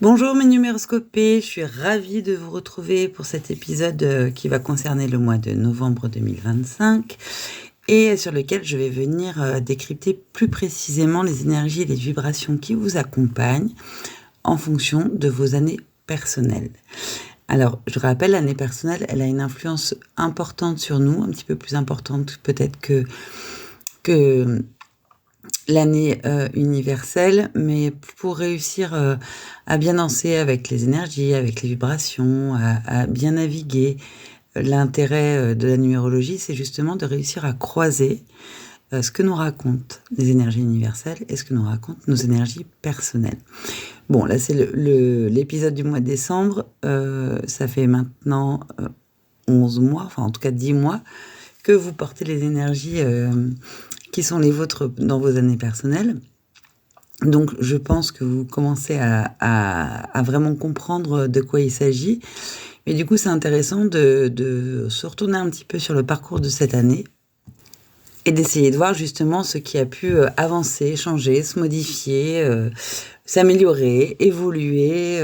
Bonjour mes numéroscopés, je suis ravie de vous retrouver pour cet épisode qui va concerner le mois de novembre 2025 et sur lequel je vais venir décrypter plus précisément les énergies et les vibrations qui vous accompagnent en fonction de vos années personnelles. Alors, je rappelle, l'année personnelle, elle a une influence importante sur nous, un petit peu plus importante peut-être que l'année universelle, mais pour réussir à bien danser avec les énergies, avec les vibrations, à bien naviguer. L'intérêt de la numérologie, c'est justement de réussir à croiser ce que nous racontent les énergies universelles et ce que nous racontent nos énergies personnelles. Bon, là, c'est l'épisode du mois de décembre. Ça fait maintenant 11 mois, enfin en tout cas 10 mois, que vous portez les énergies qui sont les vôtres dans vos années personnelles. Donc, je pense que vous commencez à vraiment comprendre de quoi il s'agit. Mais du coup, c'est intéressant de se retourner un petit peu sur le parcours de cette année et d'essayer de voir justement ce qui a pu avancer, changer, se modifier, s'améliorer, évoluer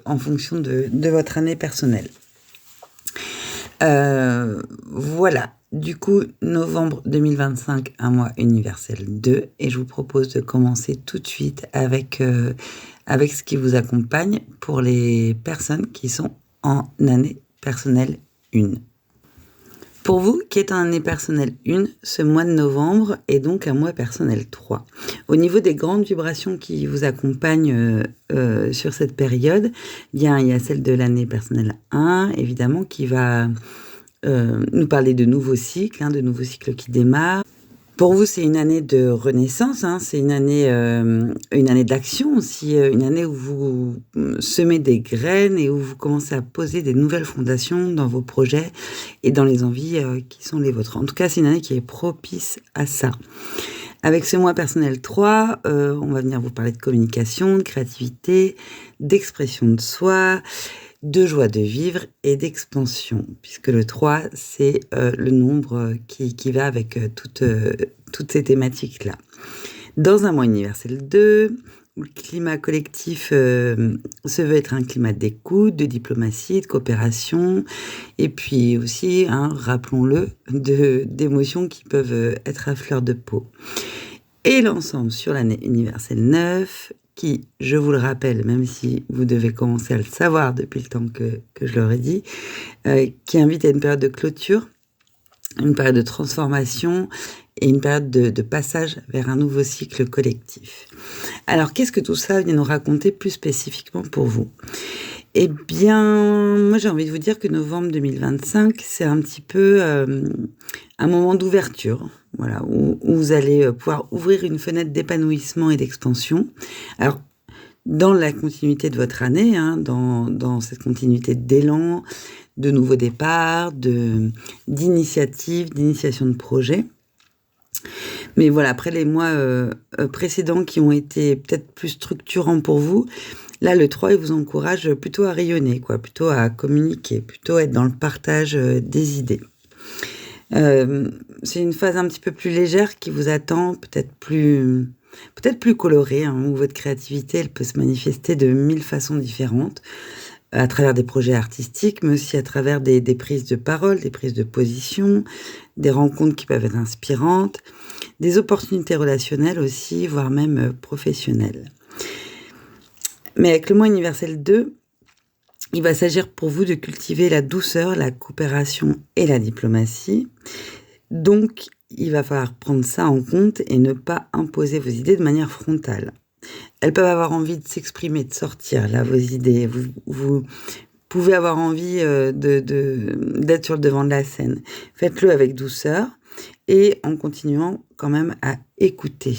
en fonction de votre année personnelle. Voilà. Du coup, novembre 2025, un mois universel 2, et je vous propose de commencer tout de suite avec ce qui vous accompagne pour les personnes qui sont en année personnelle 1. Pour vous qui êtes en année personnelle 1, ce mois de novembre est donc un mois personnel 3. Au niveau des grandes vibrations qui vous accompagnent sur cette période, il y a celle de l'année personnelle 1, évidemment, qui va nous parler de nouveaux cycles, de nouveaux cycles qui démarrent. Pour vous, c'est une année de renaissance, c'est une année d'action aussi, une année où vous semez des graines et où vous commencez à poser des nouvelles fondations dans vos projets et dans les envies qui sont les vôtres. En tout cas, c'est une année qui est propice à ça. Avec ce mois personnel 3, on va venir vous parler de communication, de créativité, d'expression de soi, de joie de vivre et d'expansion, puisque le 3, c'est le nombre qui va avec toutes ces thématiques-là. Dans un mois universel 2, le climat collectif se veut être un climat d'écoute, de diplomatie, de coopération, et puis aussi, rappelons-le, d'émotions qui peuvent être à fleur de peau. Et l'ensemble sur l'année universelle 9, qui, je vous le rappelle, même si vous devez commencer à le savoir depuis le temps que je l'aurais dit, qui invite à une période de clôture, une période de transformation et une période de passage vers un nouveau cycle collectif. Alors, qu'est-ce que tout ça vient nous raconter plus spécifiquement pour vous ? Eh bien, moi j'ai envie de vous dire que novembre 2025, c'est un petit peu un moment d'ouverture, voilà, où vous allez pouvoir ouvrir une fenêtre d'épanouissement et d'expansion. Alors, dans la continuité de votre année, dans cette continuité d'élan, de nouveaux départs, d'initiatives, d'initiation de projets. Mais voilà, après les mois précédents qui ont été peut-être plus structurants pour vous, là, le 3, il vous encourage plutôt à rayonner, plutôt à communiquer, plutôt à être dans le partage des idées. C'est une phase un petit peu plus légère qui vous attend, peut-être plus colorée, où votre créativité, elle peut se manifester de 1000 façons différentes, à travers des projets artistiques, mais aussi à travers des prises de parole, des prises de position, des rencontres qui peuvent être inspirantes, des opportunités relationnelles aussi, voire même professionnelles. Mais avec le mois universel 2, il va s'agir pour vous de cultiver la douceur, la coopération et la diplomatie. Donc, il va falloir prendre ça en compte et ne pas imposer vos idées de manière frontale. Elles peuvent avoir envie de s'exprimer, de sortir, là, vos idées. Vous pouvez avoir envie d'être sur le devant de la scène. Faites-le avec douceur et en continuant quand même à écouter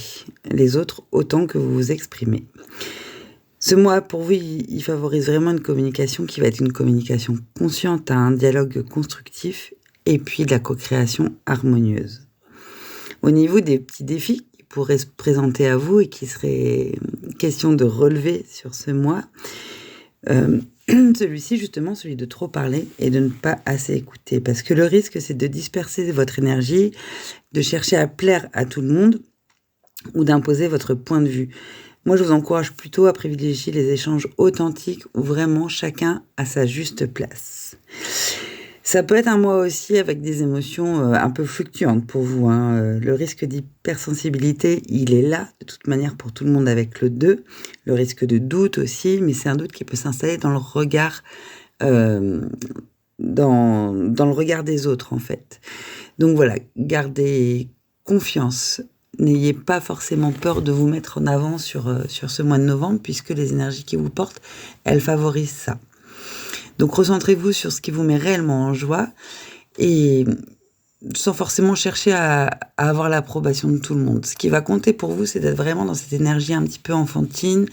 les autres autant que vous vous exprimez. Ce mois, pour vous, il favorise vraiment une communication qui va être une communication consciente, un dialogue constructif et puis de la co-création harmonieuse. Au niveau des petits défis qui pourraient se présenter à vous et qui seraient question de relever sur ce mois, celui-ci, justement, celui de trop parler et de ne pas assez écouter. Parce que le risque, c'est de disperser votre énergie, de chercher à plaire à tout le monde ou d'imposer votre point de vue. Moi, je vous encourage plutôt à privilégier les échanges authentiques où vraiment chacun a sa juste place. Ça peut être un mois aussi avec des émotions un peu fluctuantes pour vous, hein. Le risque d'hypersensibilité, il est là, de toute manière, pour tout le monde avec le 2. Le risque de doute aussi, mais c'est un doute qui peut s'installer dans le regard, euh, dans le regard des autres, en fait. Donc voilà, gardez confiance. N'ayez pas forcément peur de vous mettre en avant sur ce mois de novembre, puisque les énergies qui vous portent, elles favorisent ça. Donc recentrez-vous sur ce qui vous met réellement en joie et sans forcément chercher à avoir l'approbation de tout le monde. Ce qui va compter pour vous, c'est d'être vraiment dans cette énergie un petit peu enfantine,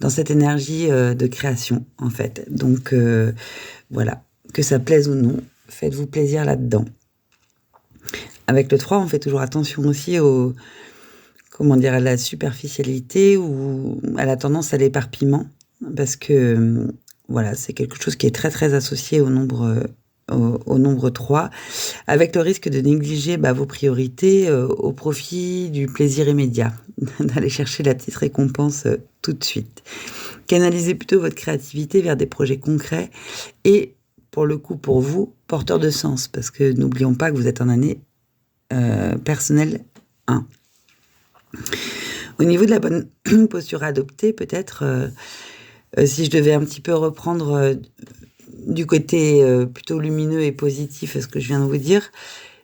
dans cette énergie de création, en fait. Donc voilà, que ça plaise ou non, faites-vous plaisir là-dedans. Avec le 3, on fait toujours attention aussi à la superficialité ou à la tendance à l'éparpillement, parce que voilà, c'est quelque chose qui est très très associé au nombre 3, avec le risque de négliger vos priorités au profit du plaisir immédiat, d'aller chercher la petite récompense tout de suite. Canalisez plutôt votre créativité vers des projets concrets et, pour le coup, pour vous, porteurs de sens, parce que n'oublions pas que vous êtes en année personnelle 1. Au niveau de la bonne posture à adopter, peut-être, si je devais un petit peu reprendre du côté plutôt lumineux et positif ce que je viens de vous dire,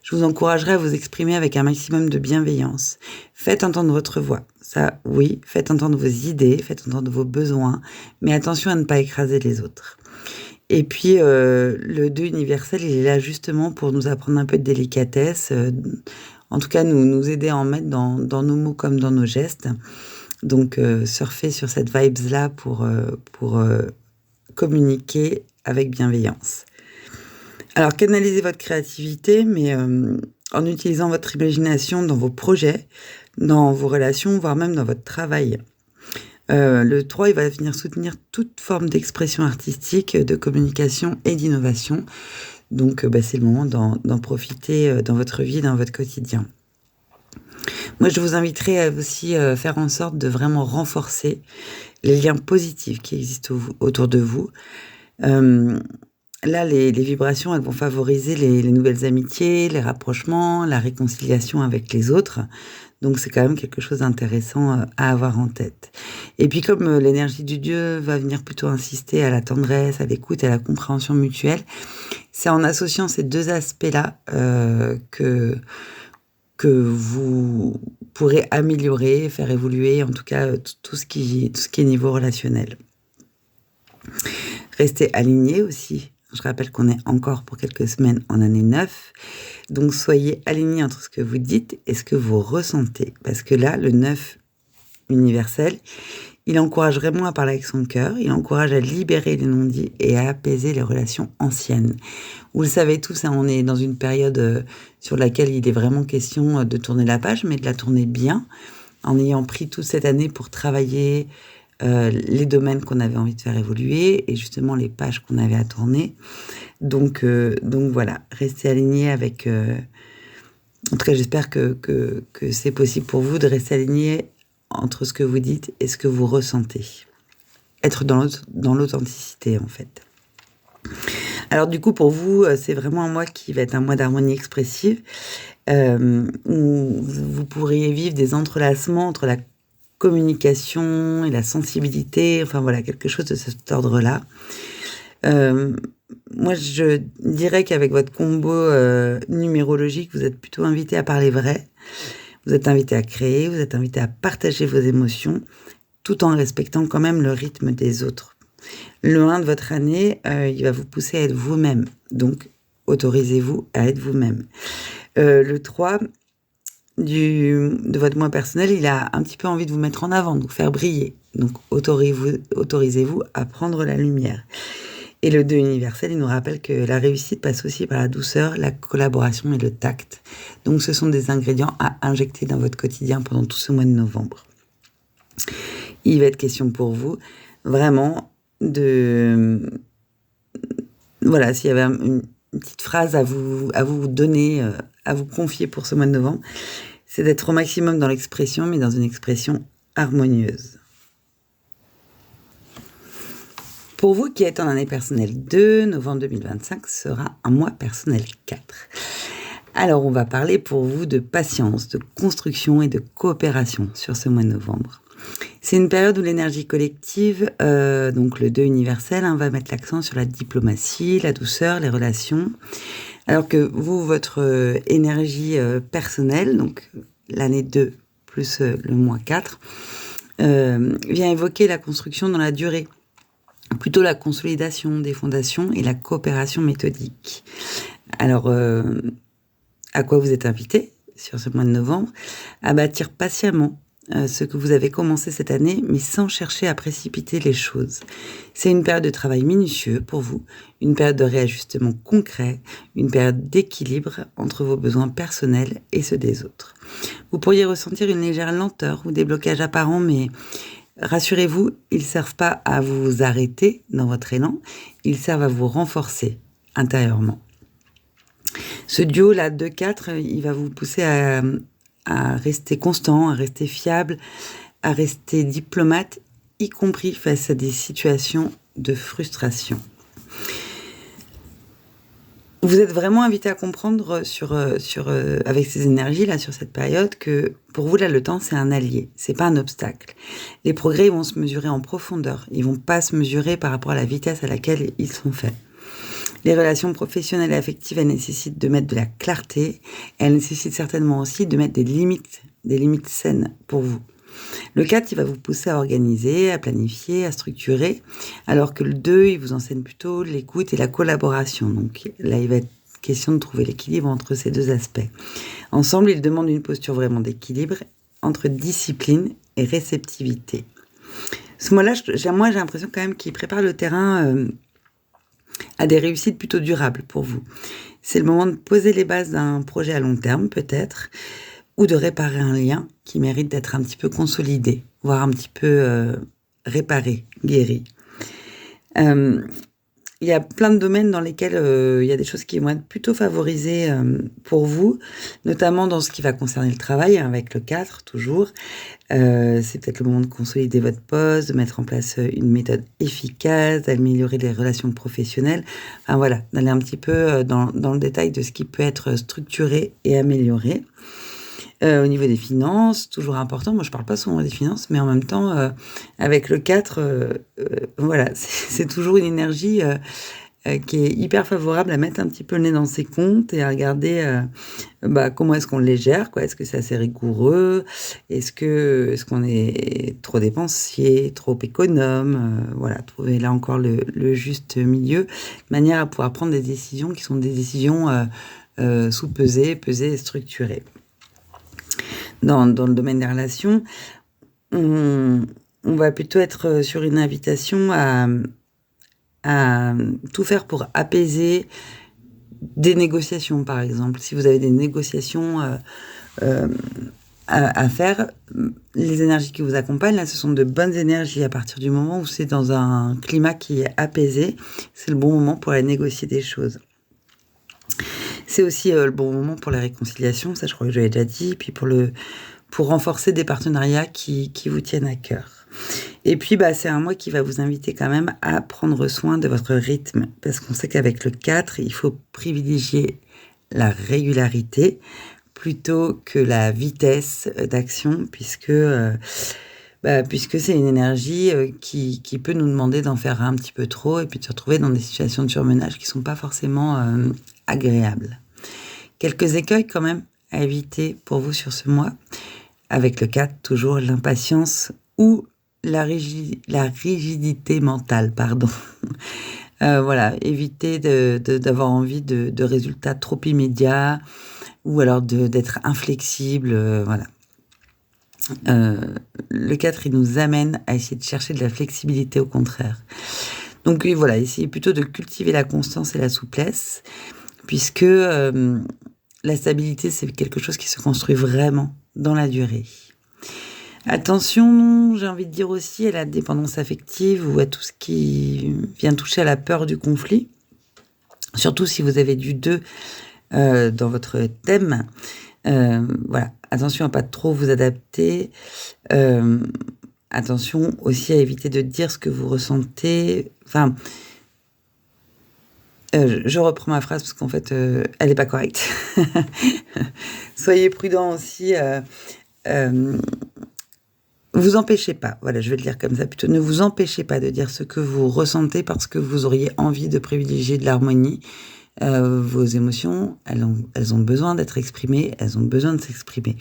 je vous encouragerais à vous exprimer avec un maximum de bienveillance. Faites entendre votre voix. Ça, oui, faites entendre vos idées, faites entendre vos besoins, mais attention à ne pas écraser les autres. Et puis, le 2 universel, il est là justement pour nous apprendre un peu de délicatesse, en tout cas nous aider à en mettre dans nos mots comme dans nos gestes. Donc, surfer sur cette vibes-là pour communiquer avec bienveillance. Alors, canalisez votre créativité, mais en utilisant votre imagination dans vos projets, dans vos relations, voire même dans votre travail. Le 3, il va venir soutenir toute forme d'expression artistique, de communication et d'innovation. Donc, c'est le moment d'en profiter dans votre vie, dans votre quotidien. Moi, je vous inviterai à aussi faire en sorte de vraiment renforcer les liens positifs qui existent autour de vous. Là, les vibrations, elles vont favoriser les nouvelles amitiés, les rapprochements, la réconciliation avec les autres. Donc, c'est quand même quelque chose d'intéressant à avoir en tête. Et puis, comme l'énergie du Dieu va venir plutôt insister à la tendresse, à l'écoute, à la compréhension mutuelle, c'est en associant ces deux aspects-là que vous pourrez améliorer, faire évoluer, en tout cas, tout ce qui est niveau relationnel. Restez alignés aussi. Je rappelle qu'on est encore pour quelques semaines en année 9. Donc, soyez alignés entre ce que vous dites et ce que vous ressentez. Parce que là, le 9 universel, il encourage vraiment à parler avec son cœur. Il encourage à libérer les non-dits et à apaiser les relations anciennes. Vous le savez tous, on est dans une période sur laquelle il est vraiment question de tourner la page, mais de la tourner bien, en ayant pris toute cette année pour travailler les domaines qu'on avait envie de faire évoluer et justement les pages qu'on avait à tourner. Donc voilà, restez alignés avec... En tout cas, j'espère que c'est possible pour vous de rester alignés entre ce que vous dites et ce que vous ressentez. Être dans l'authenticité, en fait. Alors du coup, pour vous, c'est vraiment un mois qui va être un mois d'harmonie expressive, où vous pourriez vivre des entrelacements entre la communication et la sensibilité, enfin voilà, quelque chose de cet ordre-là. Moi, je dirais qu'avec votre combo numérologique, vous êtes plutôt invité à parler vrai, vous êtes invité à créer, vous êtes invité à partager vos émotions, tout en respectant quand même le rythme des autres. Le 1 de votre année, il va vous pousser à être vous-même, donc autorisez-vous à être vous-même. Le 3 de votre mois personnel, il a un petit peu envie de vous mettre en avant, de vous faire briller. Donc autorisez-vous à prendre la lumière. Et le 2 universel, il nous rappelle que la réussite passe aussi par la douceur, la collaboration et le tact. Donc ce sont des ingrédients à injecter dans votre quotidien pendant tout ce mois de novembre. Il va être question pour vous, vraiment, voilà, s'il y avait une petite phrase à vous donner, à vous confier pour ce mois de novembre, c'est d'être au maximum dans l'expression, mais dans une expression harmonieuse. Pour vous qui êtes en année personnelle 2, novembre 2025 sera un mois personnel 4. Alors, on va parler pour vous de patience, de construction et de coopération sur ce mois de novembre. C'est une période où l'énergie collective, donc le 2 universel, va mettre l'accent sur la diplomatie, la douceur, les relations. Alors que vous, votre énergie personnelle, donc l'année 2 plus le mois 4, vient évoquer la construction dans la durée. Plutôt la consolidation des fondations et la coopération méthodique. Alors, à quoi vous êtes invité sur ce mois de novembre? À bâtir patiemment ce que vous avez commencé cette année, mais sans chercher à précipiter les choses. C'est une période de travail minutieux pour vous, une période de réajustement concret, une période d'équilibre entre vos besoins personnels et ceux des autres. Vous pourriez ressentir une légère lenteur ou des blocages apparents, mais rassurez-vous, ils ne servent pas à vous arrêter dans votre élan, ils servent à vous renforcer intérieurement. Ce duo-là, 2-4, il va vous pousser à rester constant, à rester fiable, à rester diplomate, y compris face à des situations de frustration. Vous êtes vraiment invité à comprendre avec ces énergies-là, sur cette période, que pour vous, là, le temps, c'est un allié, c'est pas un obstacle. Les progrès, ils vont se mesurer en profondeur, ils vont pas se mesurer par rapport à la vitesse à laquelle ils sont faits. Les relations professionnelles et affectives, elles nécessitent de mettre de la clarté, elles nécessitent certainement aussi de mettre des limites saines pour vous. Le 4, il va vous pousser à organiser, à planifier, à structurer, alors que le 2, il vous enseigne plutôt l'écoute et la collaboration. Donc là, il va être question de trouver l'équilibre entre ces deux aspects. Ensemble, il demande une posture vraiment d'équilibre entre discipline et réceptivité. Ce mois-là, j'ai l'impression quand même qu'il prépare le terrain à des réussites plutôt durables pour vous. C'est le moment de poser les bases d'un projet à long terme, peut-être, ou de réparer un lien qui mérite d'être un petit peu consolidé, voire un petit peu réparé, guéri. Il y a plein de domaines dans lesquels il y a des choses qui vont être plutôt favorisées pour vous, notamment dans ce qui va concerner le travail, avec le 4 toujours. C'est peut-être le moment de consolider votre poste, de mettre en place une méthode efficace, d'améliorer les relations professionnelles. Enfin voilà, d'aller un petit peu dans le détail de ce qui peut être structuré et amélioré. Au niveau des finances, toujours important. Moi, je parle pas souvent des finances, mais en même temps, avec le 4, voilà, c'est toujours une énergie qui est hyper favorable à mettre un petit peu le nez dans ses comptes et à regarder comment est-ce qu'on les gère, quoi. Est-ce que c'est assez rigoureux? Est-ce qu'on est trop dépensier, trop économe? Voilà, trouver là encore le juste milieu, de manière à pouvoir prendre des décisions qui sont des décisions sous-pesées, pesées et structurées. Dans le domaine des relations, on va plutôt être sur une invitation à tout faire pour apaiser des négociations, par exemple. Si vous avez des négociations à faire, les énergies qui vous accompagnent, là, ce sont de bonnes énergies. À partir du moment où c'est dans un climat qui est apaisé, c'est le bon moment pour aller négocier des choses. C'est aussi le bon moment pour la réconciliation, ça je crois que je l'avais déjà dit, et puis pour renforcer des partenariats qui vous tiennent à cœur. Et puis c'est un mois qui va vous inviter quand même à prendre soin de votre rythme, parce qu'on sait qu'avec le 4, il faut privilégier la régularité plutôt que la vitesse d'action, puisque c'est une énergie qui peut nous demander d'en faire un petit peu trop et puis de se retrouver dans des situations de surmenage qui ne sont pas forcément agréables. Quelques écueils quand même à éviter pour vous sur ce mois. Avec le 4, toujours l'impatience ou la rigidité mentale, pardon. Voilà, éviter d'avoir envie de résultats trop immédiats ou alors d'être inflexible, voilà. Le 4, il nous amène à essayer de chercher de la flexibilité au contraire. Donc oui, voilà, essayez plutôt de cultiver la constance et la souplesse, puisque la stabilité, c'est quelque chose qui se construit vraiment dans la durée. Attention, j'ai envie de dire aussi à la dépendance affective ou à tout ce qui vient toucher à la peur du conflit. Surtout si vous avez du 2 dans votre thème. Voilà, attention à pas trop vous adapter attention aussi à éviter de dire ce que vous ressentez. Enfin, je reprends ma phrase parce qu'en fait, elle n'est pas correcte. Soyez prudent aussi. Vous empêchez pas, voilà, je vais le dire comme ça plutôt, ne vous empêchez pas de dire ce que vous ressentez parce que vous auriez envie de privilégier de l'harmonie. Vos émotions, elles ont besoin d'être exprimées, elles ont besoin de s'exprimer.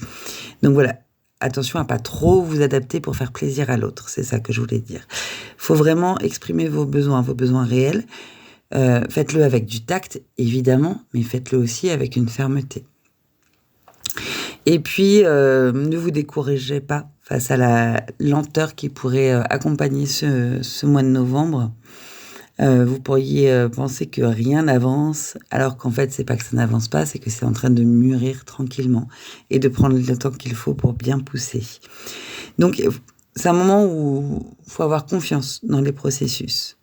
Donc voilà, attention à pas trop vous adapter pour faire plaisir à l'autre, c'est ça que je voulais dire. Faut vraiment exprimer vos besoins réels. Faites-le avec du tact, évidemment, mais faites-le aussi avec une fermeté. Et puis, ne vous découragez pas face à la lenteur qui pourrait accompagner ce mois de novembre. Vous pourriez penser que rien n'avance, alors qu'en fait, c'est pas que ça n'avance pas, c'est que c'est en train de mûrir tranquillement et de prendre le temps qu'il faut pour bien pousser. Donc, c'est un moment où il faut avoir confiance dans les processus.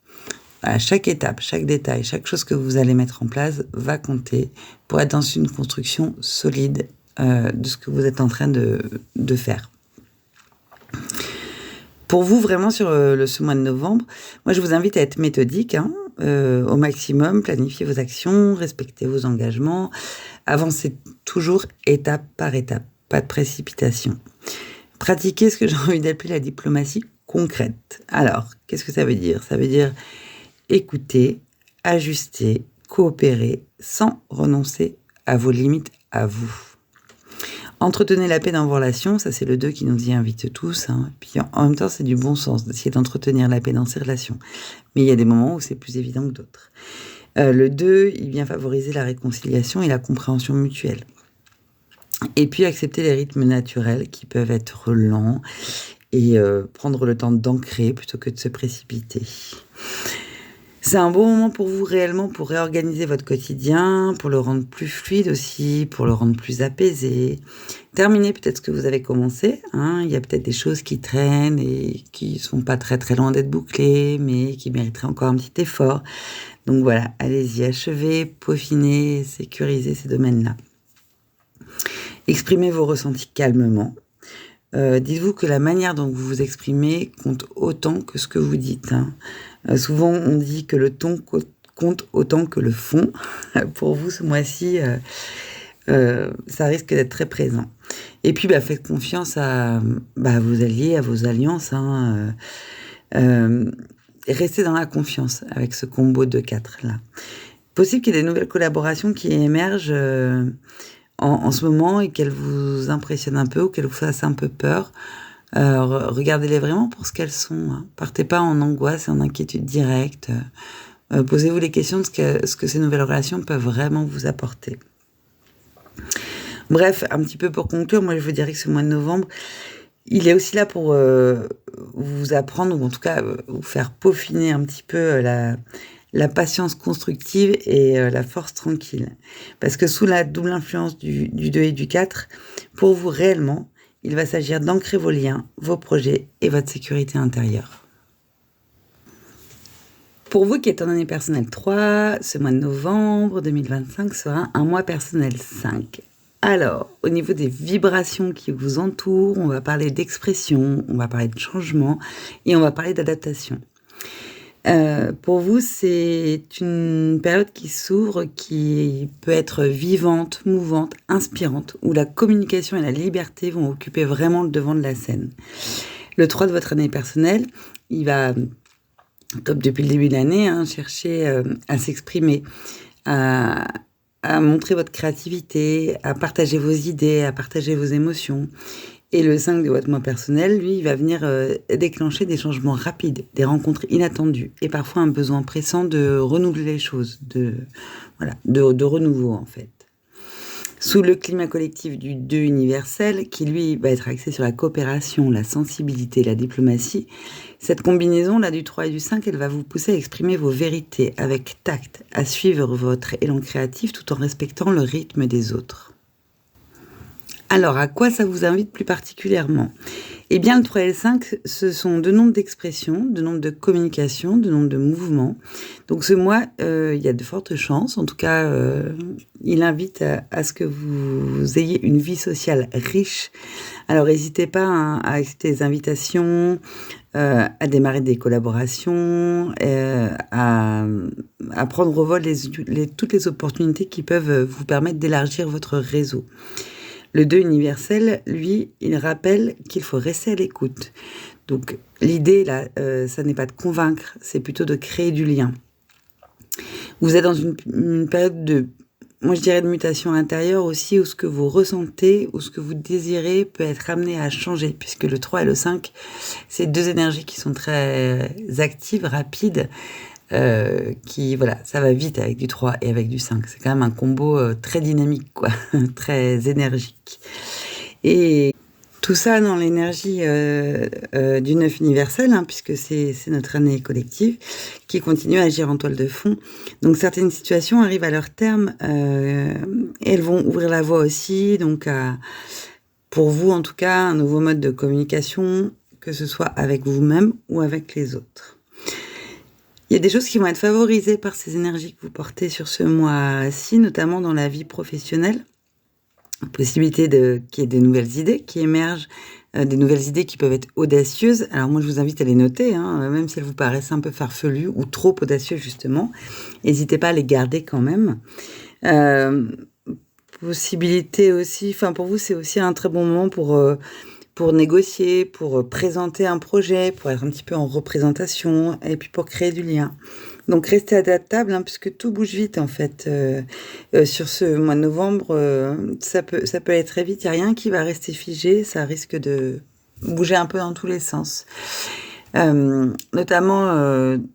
À chaque étape, chaque détail, chaque chose que vous allez mettre en place va compter pour être dans une construction solide de ce que vous êtes en train de faire. Pour vous, vraiment, sur ce mois de novembre, moi, je vous invite à être méthodique, au maximum, planifier vos actions, respecter vos engagements, avancez toujours étape par étape, pas de précipitation. Pratiquez ce que j'ai envie d'appeler la diplomatie concrète. Alors, qu'est-ce que ça veut dire ? Ça veut dire écouter, ajuster, coopérer, sans renoncer à vos limites à vous. Entretenez la paix dans vos relations, ça c'est le 2 qui nous y invite tous. Puis en même temps, c'est du bon sens d'essayer d'entretenir la paix dans ces relations. Mais il y a des moments où c'est plus évident que d'autres. Le 2, il vient favoriser la réconciliation et la compréhension mutuelle. Et puis accepter les rythmes naturels qui peuvent être lents et prendre le temps d'ancrer plutôt que de se précipiter. C'est un bon moment pour vous réellement pour réorganiser votre quotidien, pour le rendre plus fluide aussi, pour le rendre plus apaisé. Terminez peut-être ce que vous avez commencé. Il y a peut-être des choses qui traînent et qui sont pas très très loin d'être bouclées, mais qui mériteraient encore un petit effort. Donc voilà, allez-y, achevez, peaufinez, sécurisez ces domaines-là. Exprimez vos ressentis calmement. Dites-vous que la manière dont vous vous exprimez compte autant que ce que vous dites. Souvent, on dit que le ton compte autant que le fond. Pour vous, ce mois-ci, ça risque d'être très présent. Et puis, faites confiance à vos alliés, à vos alliances. Restez dans la confiance avec ce combo de 4 là. Possible qu'il y ait des nouvelles collaborations qui émergent en ce moment et qu'elles vous impressionnent un peu ou qu'elles vous fassent un peu peur. Regardez-les vraiment pour ce qu'elles sont. Partez pas en angoisse et en inquiétude directe. Posez-vous les questions de ce que ces nouvelles relations peuvent vraiment vous apporter. Bref, un petit peu pour conclure, moi je vous dirais que ce mois de novembre, il est aussi là pour vous apprendre, ou en tout cas vous faire peaufiner un petit peu la patience constructive et la force tranquille. Parce que sous la double influence du 2 et du 4, pour vous réellement, il va s'agir d'ancrer vos liens, vos projets et votre sécurité intérieure. Pour vous qui êtes en année personnelle 3, ce mois de novembre 2025 sera un mois personnel 5. Alors, au niveau des vibrations qui vous entourent, on va parler d'expression, on va parler de changement et on va parler d'adaptation. Pour vous, c'est une période qui s'ouvre, qui peut être vivante, mouvante, inspirante, où la communication et la liberté vont occuper vraiment le devant de la scène. Le 3 de votre année personnelle, il va, comme depuis le début de l'année, chercher à s'exprimer, à montrer votre créativité, à partager vos idées, à partager vos émotions. Et le 5 de votre mois personnel, lui, il va venir déclencher des changements rapides, des rencontres inattendues et parfois un besoin pressant de renouveler les choses, de renouveau en fait. Sous le climat collectif du 2 universel, qui lui va être axé sur la coopération, la sensibilité, la diplomatie, cette combinaison là du 3 et du 5, elle va vous pousser à exprimer vos vérités avec tact, à suivre votre élan créatif tout en respectant le rythme des autres. Alors, à quoi ça vous invite plus particulièrement ? Eh bien, le 3 et le 5, ce sont deux nombres d'expression, deux nombres de communication, deux nombres de mouvement. Donc ce mois, il y a de fortes chances, en tout cas, il invite à ce que vous ayez une vie sociale riche. Alors n'hésitez pas hein, à accepter les invitations, à démarrer des collaborations, à prendre au vol toutes les opportunités qui peuvent vous permettre d'élargir votre réseau. Le 2 universel, lui, il rappelle qu'il faut rester à l'écoute. Donc l'idée, là, ça n'est pas de convaincre, c'est plutôt de créer du lien. Vous êtes dans une période de, moi je dirais de mutation intérieure aussi, où ce que vous ressentez, ou ce que vous désirez peut être amené à changer, puisque le 3 et le 5, c'est deux énergies qui sont très actives, rapides, voilà, ça va vite avec du 3 et avec du 5. C'est quand même un combo très dynamique, quoi, très énergique. Et tout ça dans l'énergie du 9 universel, hein, puisque c'est notre année collective, qui continue à agir en toile de fond. Donc certaines situations arrivent à leur terme, et elles vont ouvrir la voie aussi, donc pour vous en tout cas, un nouveau mode de communication, que ce soit avec vous-même ou avec les autres. Il y a des choses qui vont être favorisées par ces énergies que vous portez sur ce mois-ci, notamment dans la vie professionnelle. Possibilité qu'il y ait des nouvelles idées qui émergent, des nouvelles idées qui peuvent être audacieuses. Alors moi, je vous invite à les noter, hein, même si elles vous paraissent un peu farfelues ou trop audacieuses, justement. N'hésitez pas à les garder quand même. Possibilité aussi, enfin pour vous, c'est aussi un très bon moment pour négocier, pour présenter un projet, pour être un petit peu en représentation et puis pour créer du lien. Donc restez adaptable hein, puisque tout bouge vite en fait. Sur ce mois de novembre, ça peut aller très vite. Il n'y a rien qui va rester figé. Ça risque de bouger un peu dans tous les sens. Notamment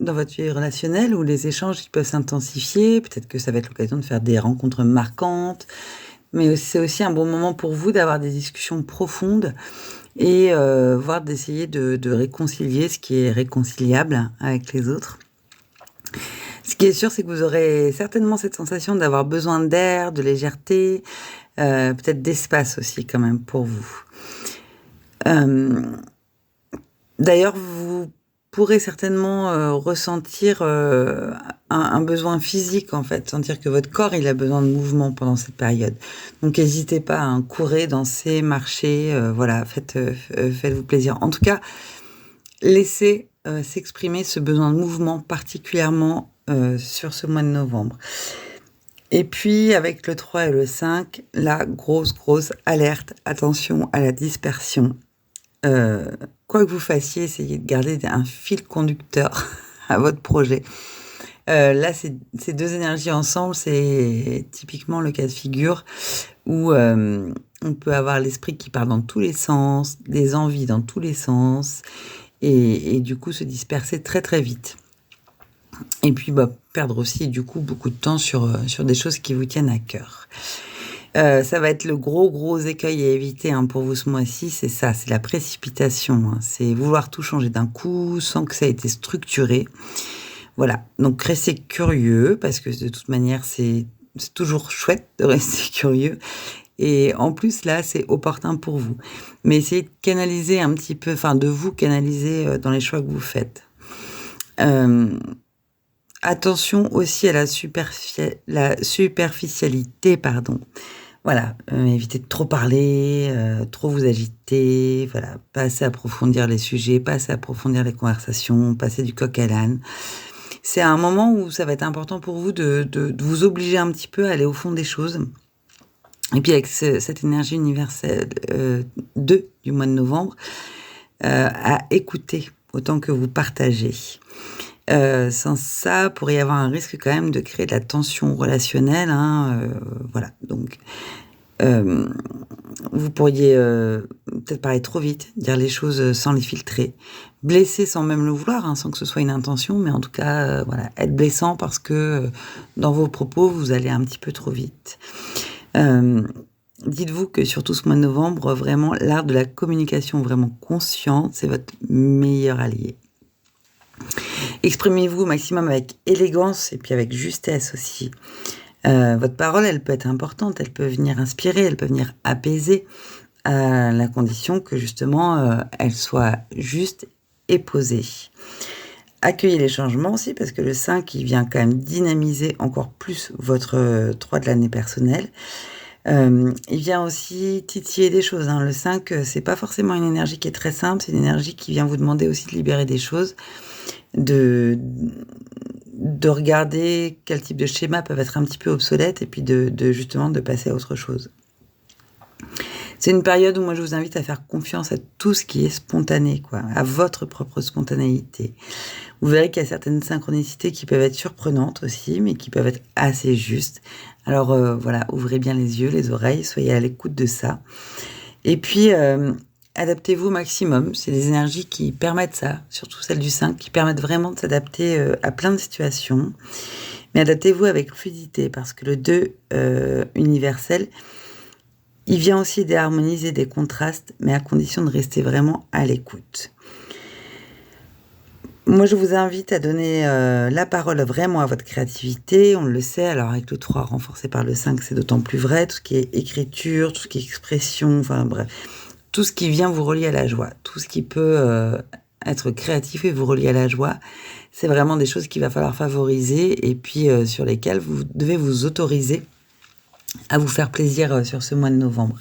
dans votre vie relationnelle où les échanges ils peuvent s'intensifier. Peut-être que ça va être l'occasion de faire des rencontres marquantes. Mais c'est aussi un bon moment pour vous d'avoir des discussions profondes et voire d'essayer de réconcilier ce qui est réconciliable avec les autres. Ce qui est sûr, c'est que vous aurez certainement cette sensation d'avoir besoin d'air, de légèreté, peut-être d'espace aussi quand même pour vous. D'ailleurs, vous pourrez certainement ressentir un besoin physique en fait, sentir que votre corps il a besoin de mouvement pendant cette période. Donc n'hésitez pas à courir, danser, marcher, voilà, faites-vous plaisir. En tout cas, laissez s'exprimer ce besoin de mouvement particulièrement sur ce mois de novembre. Et puis avec le 3 et le 5, la grosse alerte, attention à la dispersion. Quoi que vous fassiez, essayez de garder un fil conducteur à votre projet. Là, ces deux énergies ensemble, c'est typiquement le cas de figure où on peut avoir l'esprit qui part dans tous les sens, des envies dans tous les sens, et du coup se disperser très très vite. Et puis perdre aussi du coup beaucoup de temps sur des choses qui vous tiennent à cœur. Ça va être le gros écueil à éviter hein, pour vous ce mois-ci, c'est ça, c'est la précipitation. Hein. C'est vouloir tout changer d'un coup sans que ça ait été structuré. Voilà, donc restez curieux parce que de toute manière, c'est toujours chouette de rester curieux. Et en plus, là, c'est opportun pour vous. Mais essayez de canaliser un petit peu, enfin de vous canaliser dans les choix que vous faites. Attention aussi à la superficialité, pardon. Voilà, évitez de trop parler, trop vous agiter, voilà, pas assez approfondir les sujets, pas assez approfondir les conversations, passer du coq à l'âne. C'est un moment où ça va être important pour vous de vous obliger un petit peu à aller au fond des choses. Et puis avec cette énergie universelle 2 du mois de novembre, à écouter autant que vous partagez. Sans ça, pourrait y avoir un risque quand même de créer de la tension relationnelle. Hein, voilà, donc vous pourriez peut-être parler trop vite, dire les choses sans les filtrer, blesser sans même le vouloir, hein, sans que ce soit une intention, mais en tout cas, voilà, être blessant parce que dans vos propos, vous allez un petit peu trop vite. Dites-vous que surtout ce mois de novembre, vraiment, l'art de la communication vraiment consciente, c'est votre meilleur allié. Exprimez-vous au maximum avec élégance et puis avec justesse aussi. Votre parole, elle peut être importante, elle peut venir inspirer, elle peut venir apaiser. à la condition que justement elle soit juste et posée. Accueillez les changements aussi, parce que le 5, il vient quand même dynamiser encore plus votre 3 de l'année personnelle. Il vient aussi titiller des choses, hein. Le 5, c'est pas forcément une énergie qui est très simple, c'est une énergie qui vient vous demander aussi de libérer des choses, de regarder quel type de schémas peuvent être un petit peu obsolètes et puis justement de passer à autre chose. C'est une période où moi je vous invite à faire confiance à tout ce qui est spontané, quoi, à votre propre spontanéité. Vous verrez qu'il y a certaines synchronicités qui peuvent être surprenantes aussi, mais qui peuvent être assez justes. Alors voilà, ouvrez bien les yeux, les oreilles, soyez à l'écoute de ça. Et puis, adaptez-vous au maximum. C'est des énergies qui permettent ça, surtout celles du 5, qui permettent vraiment de s'adapter à plein de situations. Mais adaptez-vous avec fluidité, parce que le 2 universel, il vient aussi déharmoniser des contrastes, mais à condition de rester vraiment à l'écoute. Moi, je vous invite à donner la parole vraiment à votre créativité. On le sait, alors avec le 3 renforcé par le 5, c'est d'autant plus vrai. Tout ce qui est écriture, tout ce qui est expression, enfin bref, tout ce qui vient vous relier à la joie, tout ce qui peut être créatif et vous relier à la joie, c'est vraiment des choses qu'il va falloir favoriser et puis sur lesquelles vous devez vous autoriser à vous faire plaisir sur ce mois de novembre.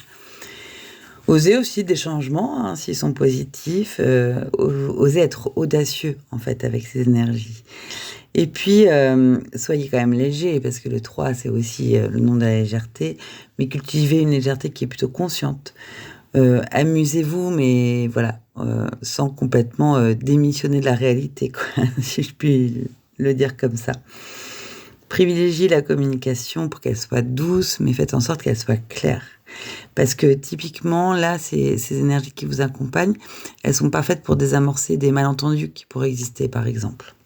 Osez aussi des changements, hein, s'ils sont positifs. Osez être audacieux, en fait, avec ces énergies. Et puis, soyez quand même léger, parce que le 3, c'est aussi le nom de la légèreté. Mais cultivez une légèreté qui est plutôt consciente. Amusez-vous, mais voilà, sans complètement démissionner de la réalité, quoi, si je puis le dire comme ça. Privilégiez la communication pour qu'elle soit douce, mais faites en sorte qu'elle soit claire. Parce que typiquement, là, ces énergies qui vous accompagnent, elles sont pas faites pour désamorcer des malentendus qui pourraient exister, par exemple.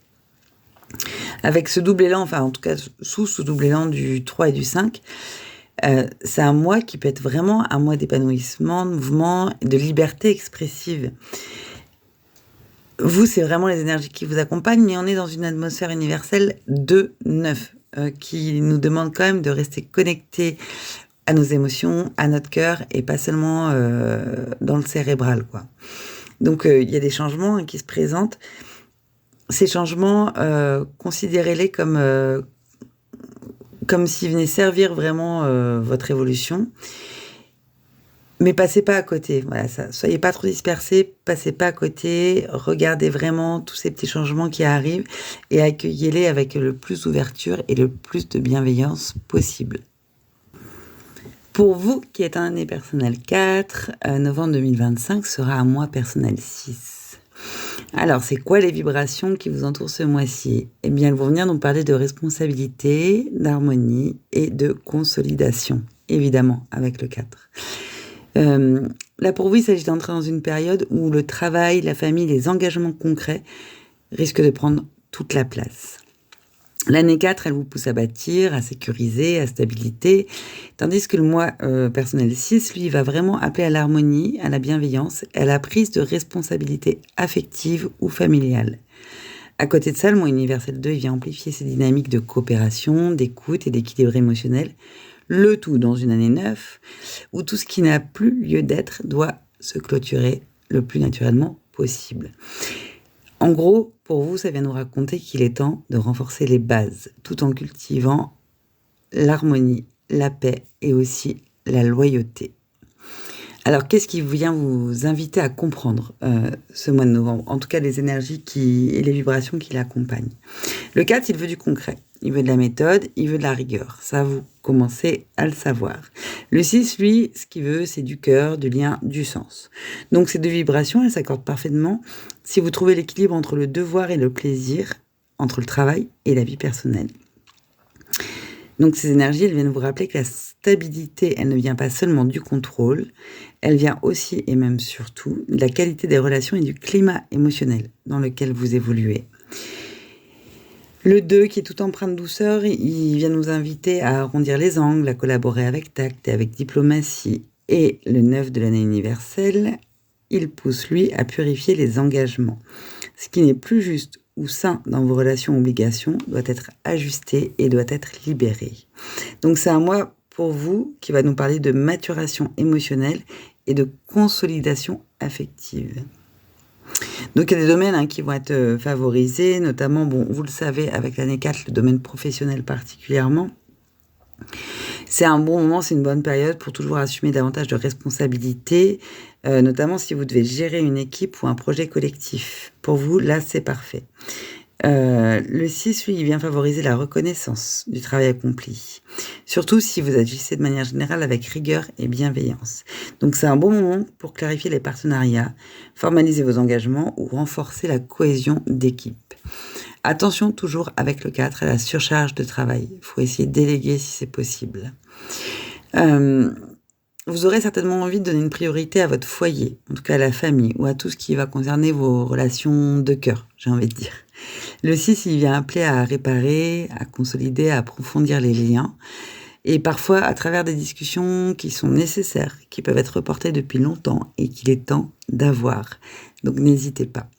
Avec ce double élan, enfin en tout cas sous ce double élan du 3 et du 5, c'est un mois qui peut être vraiment un mois d'épanouissement, de mouvement, de liberté expressive. Vous, c'est vraiment les énergies qui vous accompagnent, mais on est dans une atmosphère universelle de 9, qui nous demande quand même de rester connectés à nos émotions, à notre cœur, et pas seulement dans le cérébral, quoi. Donc, il y a des changements qui se présentent. Ces changements, considérez-les comme s'ils venaient servir vraiment votre évolution. Mais passez pas à côté, voilà, ça. Soyez pas trop dispersés, passez pas à côté, regardez vraiment tous ces petits changements qui arrivent et accueillez-les avec le plus d'ouverture et le plus de bienveillance possible. Pour vous qui êtes un année personnelle 4, novembre 2025 sera un mois personnel 6. Alors, c'est quoi les vibrations qui vous entourent ce mois-ci ? Eh bien, elles vont venir nous parler de responsabilité, d'harmonie et de consolidation, évidemment, avec le 4. Là, pour vous, il s'agit d'entrer dans une période où le travail, la famille, les engagements concrets risquent de prendre toute la place. L'année 4, elle vous pousse à bâtir, à sécuriser, à stabilité, tandis que le mois personnel 6, lui, va vraiment appeler à l'harmonie, à la bienveillance, à la prise de responsabilité affective ou familiale. À côté de ça, le mois universel 2, il vient amplifier ces dynamiques de coopération, d'écoute et d'équilibre émotionnel, le tout dans une année 9, où tout ce qui n'a plus lieu d'être doit se clôturer le plus naturellement possible. En gros, pour vous, ça vient nous raconter qu'il est temps de renforcer les bases, tout en cultivant l'harmonie, la paix et aussi la loyauté. Alors, qu'est-ce qui vient vous inviter à comprendre ce mois de novembre ? En tout cas, les énergies et les vibrations qui l'accompagnent. Le 4, il veut du concret. Il veut de la méthode, il veut de la rigueur. Ça, vous commencez à le savoir. Le 6, lui, ce qu'il veut, c'est du cœur, du lien, du sens. Donc, ces deux vibrations, elles s'accordent parfaitement si vous trouvez l'équilibre entre le devoir et le plaisir, entre le travail et la vie personnelle. Donc, ces énergies, elles viennent vous rappeler que la stabilité, elle ne vient pas seulement du contrôle, elle vient aussi et même surtout de la qualité des relations et du climat émotionnel dans lequel vous évoluez. Le 2, qui est tout empreint de douceur, il vient nous inviter à arrondir les angles, à collaborer avec tact et avec diplomatie. Et le 9 de l'année universelle, il pousse, lui, à purifier les engagements. Ce qui n'est plus juste ou sain dans vos relations obligations doit être ajusté et doit être libéré. Donc c'est un mois pour vous qui va nous parler de maturation émotionnelle et de consolidation affective. Donc, il y a des domaines qui vont être favorisés, notamment, vous le savez, avec l'année 4, le domaine professionnel particulièrement. C'est un bon moment, c'est une bonne période pour toujours assumer davantage de responsabilités, notamment si vous devez gérer une équipe ou un projet collectif. Pour vous, là, c'est parfait. Le 6, lui, il vient favoriser la reconnaissance du travail accompli. Surtout si vous agissez de manière générale avec rigueur et bienveillance. Donc c'est un bon moment pour clarifier les partenariats, formaliser vos engagements ou renforcer la cohésion d'équipe. Attention toujours avec le 4 à la surcharge de travail. Il faut essayer de déléguer si c'est possible. Vous aurez certainement envie de donner une priorité à votre foyer, en tout cas à la famille, ou à tout ce qui va concerner vos relations de cœur, j'ai envie de dire. Le 6, il vient appeler à réparer, à consolider, à approfondir les liens, et parfois à travers des discussions qui sont nécessaires, qui peuvent être reportées depuis longtemps et qu'il est temps d'avoir. Donc n'hésitez pas.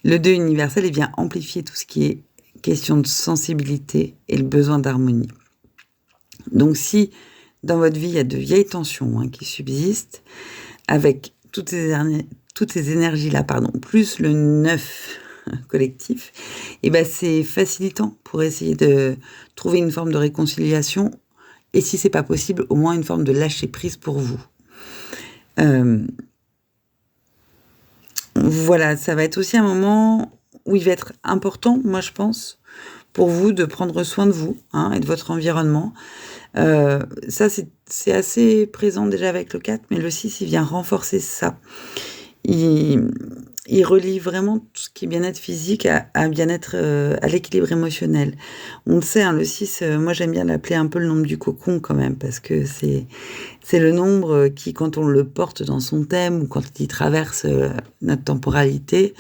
Le 2 universel, il vient amplifier tout ce qui est question de sensibilité et le besoin d'harmonie. Donc si dans votre vie, il y a de vieilles tensions qui subsistent, avec toutes ces énergies-là, plus le 9 collectif, et c'est facilitant pour essayer de trouver une forme de réconciliation, et si c'est pas possible, au moins une forme de lâcher-prise pour vous. Voilà, ça va être aussi un moment où il va être important, moi je pense, pour vous de prendre soin de vous et de votre environnement. Ça, c'est assez présent déjà avec le 4, mais le 6, il vient renforcer ça. Il relie vraiment tout ce qui est bien-être physique à bien-être, à l'équilibre émotionnel. On le sait, le 6, moi j'aime bien l'appeler un peu le nombre du cocon quand même, parce que c'est le nombre qui, quand on le porte dans son thème ou quand il traverse notre temporalité,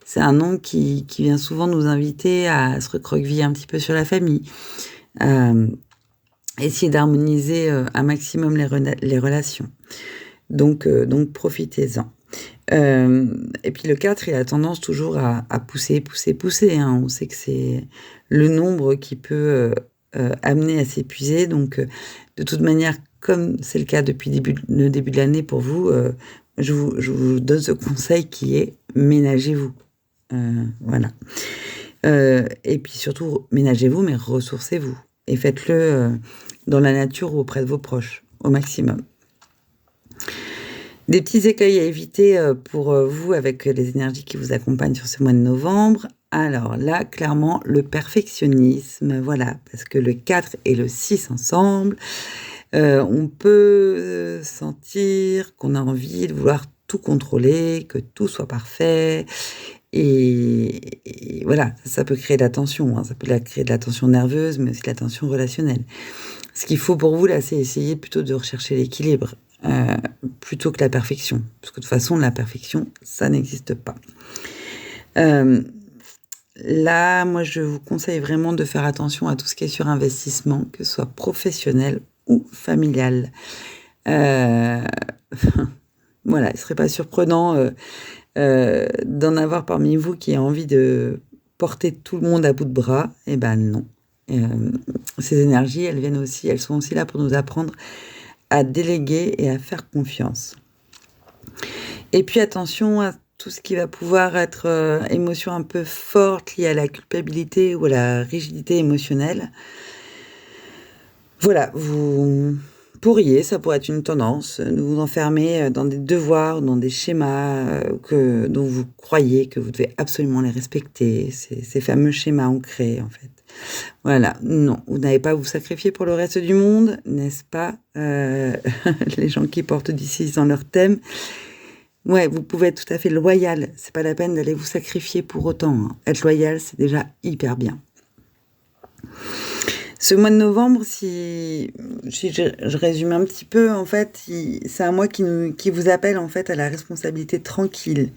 c'est un nombre qui vient souvent nous inviter à se recroqueviller un petit peu sur la famille, essayer d'harmoniser un maximum les relations. Donc profitez-en. Et puis le 4, il a tendance toujours à pousser. On sait que c'est le nombre qui peut amener à s'épuiser. Donc, de toute manière, comme c'est le cas depuis le début de l'année pour vous, je vous donne ce conseil qui est ménagez-vous. Voilà. Et puis surtout, ménagez-vous, mais ressourcez-vous. Et faites-le dans la nature ou auprès de vos proches, au maximum. Des petits écueils à éviter pour vous avec les énergies qui vous accompagnent sur ce mois de novembre. Alors là, clairement, le perfectionnisme, voilà, parce que le 4 et le 6 ensemble, on peut sentir qu'on a envie de vouloir tout contrôler, que tout soit parfait. Et voilà, ça peut créer de la tension, ça peut créer de la tension nerveuse, mais aussi de la tension relationnelle. Ce qu'il faut pour vous, là, c'est essayer plutôt de rechercher l'équilibre, plutôt que la perfection. Parce que de toute façon, la perfection, ça n'existe pas. Là, moi, je vous conseille vraiment de faire attention à tout ce qui est sur investissement, que ce soit professionnel ou familial. Voilà, il ne serait pas surprenant d'en avoir parmi vous qui a envie de porter tout le monde à bout de bras. Eh ben non. Ces énergies, elles sont aussi là pour nous apprendre à déléguer et à faire confiance. Et puis attention à tout ce qui va pouvoir être émotion un peu forte liée à la culpabilité ou à la rigidité émotionnelle. Voilà, vous pourriez, ça pourrait être une tendance, de vous enfermer dans des devoirs, dans des schémas dont vous croyez que vous devez absolument les respecter, ces fameux schémas ancrés en fait. Voilà, non, vous n'avez pas à vous sacrifier pour le reste du monde, n'est-ce pas les gens qui portent du 6 dans leur thème. Ouais, vous pouvez être tout à fait loyal, c'est pas la peine d'aller vous sacrifier pour autant. Être loyal, c'est déjà hyper bien. Ce mois de novembre, si je résume un petit peu, en fait, c'est un mois qui vous appelle en fait à la responsabilité tranquille.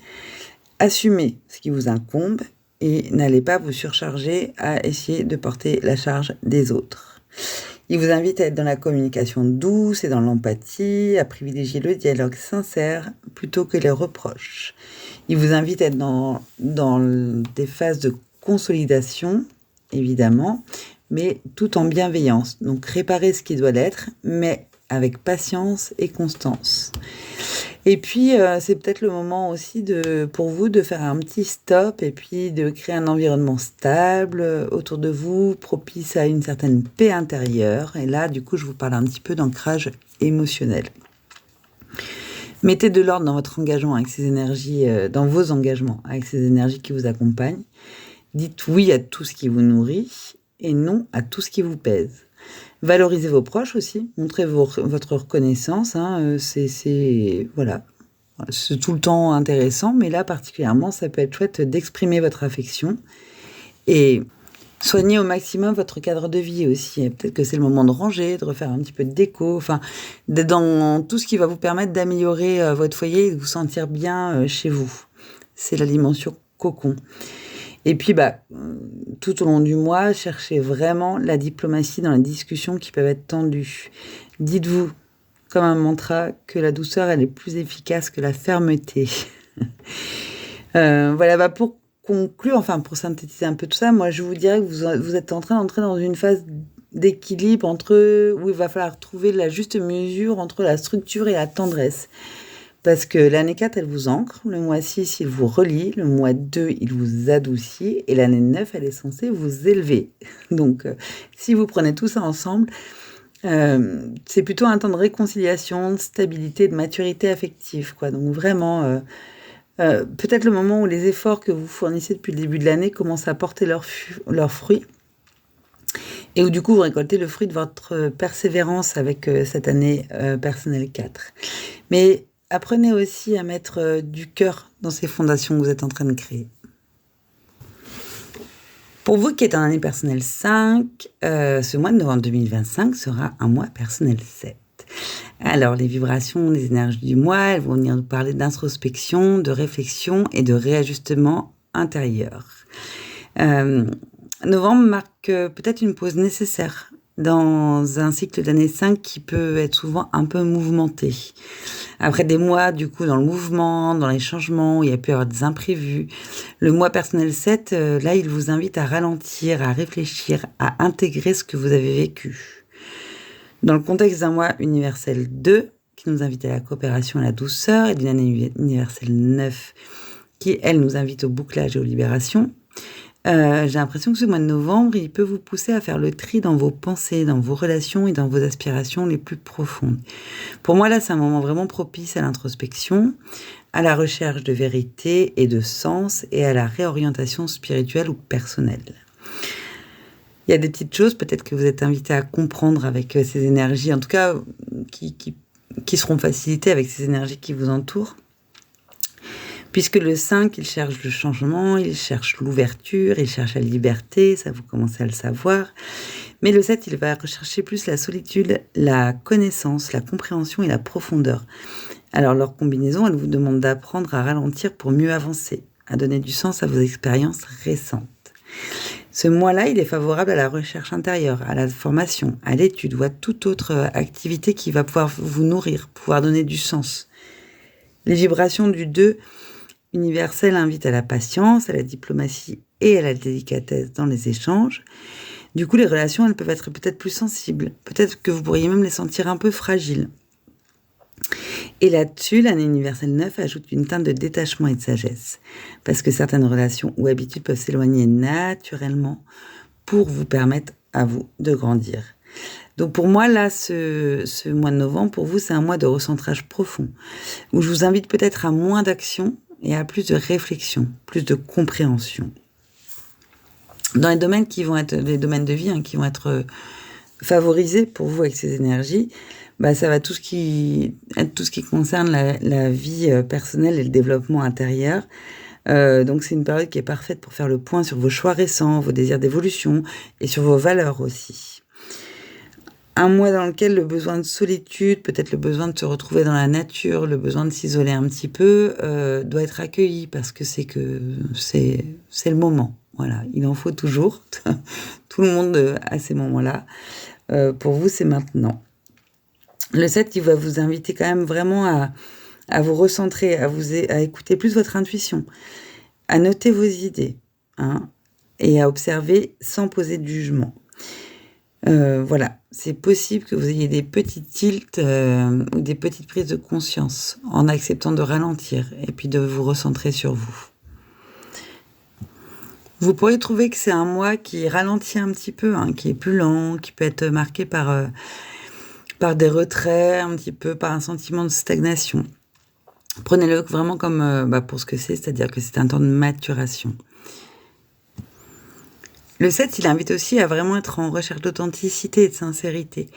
Assumez ce qui vous incombe et n'allez pas vous surcharger à essayer de porter la charge des autres. Il vous invite à être dans la communication douce et dans l'empathie, à privilégier le dialogue sincère plutôt que les reproches. Il vous invite à être dans des phases de consolidation, évidemment, mais tout en bienveillance. Donc réparer ce qui doit l'être, mais avec patience et constance. Et puis, c'est peut-être le moment aussi pour vous de faire un petit stop et puis de créer un environnement stable autour de vous, propice à une certaine paix intérieure. Et là, du coup, je vous parle un petit peu d'ancrage émotionnel. Mettez de l'ordre dans votre engagement avec ces énergies, dans vos engagements avec ces énergies qui vous accompagnent. Dites oui à tout ce qui vous nourrit et non à tout ce qui vous pèse. Valorisez vos proches aussi, montrez votre reconnaissance. Voilà, c'est tout le temps intéressant, mais là particulièrement, ça peut être chouette d'exprimer votre affection et soignez au maximum votre cadre de vie aussi. Peut-être que c'est le moment de ranger, de refaire un petit peu de déco, enfin, d'être dans tout ce qui va vous permettre d'améliorer votre foyer et de vous sentir bien chez vous. C'est la dimension cocon. Et puis, tout au long du mois, cherchez vraiment la diplomatie dans les discussions qui peuvent être tendues. Dites-vous, comme un mantra, que la douceur, elle est plus efficace que la fermeté. Pour conclure, pour synthétiser un peu tout ça, moi, je vous dirais que vous êtes en train d'entrer dans une phase d'équilibre où il va falloir trouver la juste mesure entre la structure et la tendresse. Parce que l'année 4, elle vous ancre, le mois 6, il vous relie, le mois 2, il vous adoucit, et l'année 9, elle est censée vous élever. Donc, si vous prenez tout ça ensemble, c'est plutôt un temps de réconciliation, de stabilité, de maturité affective, quoi. Donc vraiment, peut-être le moment où les efforts que vous fournissez depuis le début de l'année commencent à porter leurs fruits, et où du coup vous récoltez le fruit de votre persévérance avec cette année personnelle 4. Mais apprenez aussi à mettre du cœur dans ces fondations que vous êtes en train de créer. Pour vous qui êtes en année personnelle 5, ce mois de novembre 2025 sera un mois personnel 7. Alors, les vibrations, les énergies du mois, elles vont venir nous parler d'introspection, de réflexion et de réajustement intérieur. Novembre marque peut-être une pause nécessaire dans un cycle d'année 5 qui peut être souvent un peu mouvementé. Après des mois, du coup, dans le mouvement, dans les changements, il y a pu y avoir des imprévus. Le mois personnel 7, là, il vous invite à ralentir, à réfléchir, à intégrer ce que vous avez vécu. Dans le contexte d'un mois universel 2, qui nous invite à la coopération et à la douceur, et d'une année universelle 9, qui, elle, nous invite au bouclage et aux libérations, j'ai l'impression que ce mois de novembre, il peut vous pousser à faire le tri dans vos pensées, dans vos relations et dans vos aspirations les plus profondes. Pour moi, là, c'est un moment vraiment propice à l'introspection, à la recherche de vérité et de sens et à la réorientation spirituelle ou personnelle. Il y a des petites choses peut-être que vous êtes invité à comprendre avec ces énergies, en tout cas qui seront facilitées avec ces énergies qui vous entourent. Puisque le 5, il cherche le changement, il cherche l'ouverture, il cherche la liberté, ça vous commencez à le savoir. Mais le 7, il va rechercher plus la solitude, la connaissance, la compréhension et la profondeur. Alors leur combinaison, elle vous demande d'apprendre à ralentir pour mieux avancer, à donner du sens à vos expériences récentes. Ce mois-là, il est favorable à la recherche intérieure, à la formation, à l'étude ou à toute autre activité qui va pouvoir vous nourrir, pouvoir donner du sens. Les vibrations du 2 universel invite à la patience, à la diplomatie et à la délicatesse dans les échanges. Du coup, les relations, elles peuvent être peut-être plus sensibles. Peut-être que vous pourriez même les sentir un peu fragiles. Et là-dessus, l'année universelle 9 ajoute une teinte de détachement et de sagesse. Parce que certaines relations ou habitudes peuvent s'éloigner naturellement pour vous permettre à vous de grandir. Donc pour moi, là, ce mois de novembre, pour vous, c'est un mois de recentrage profond, où je vous invite peut-être à moins d'action et à plus de réflexion, plus de compréhension. Dans les domaines qui vont être les domaines de vie, qui vont être favorisés pour vous avec ces énergies, ça va tout ce qui concerne la vie personnelle et le développement intérieur. Donc c'est une période qui est parfaite pour faire le point sur vos choix récents, vos désirs d'évolution et sur vos valeurs aussi. Un mois dans lequel le besoin de solitude, peut-être le besoin de se retrouver dans la nature, le besoin de s'isoler un petit peu, doit être accueilli parce que c'est le moment. Voilà, il en faut toujours. Tout le monde à ces moments-là. Pour vous, c'est maintenant. Le 7, il va vous inviter quand même vraiment à vous recentrer, à écouter plus votre intuition, à noter vos idées, et à observer sans poser de jugement. Voilà, c'est possible que vous ayez des petits tilts ou des petites prises de conscience en acceptant de ralentir et puis de vous recentrer sur vous. Vous pourriez trouver que c'est un mois qui ralentit un petit peu, hein, qui est plus lent, qui peut être marqué par des retraits, un petit peu par un sentiment de stagnation. Prenez-le vraiment comme pour ce que c'est-à-dire que c'est un temps de maturation. Le 7, il invite aussi à vraiment être en recherche d'authenticité et de sincérité.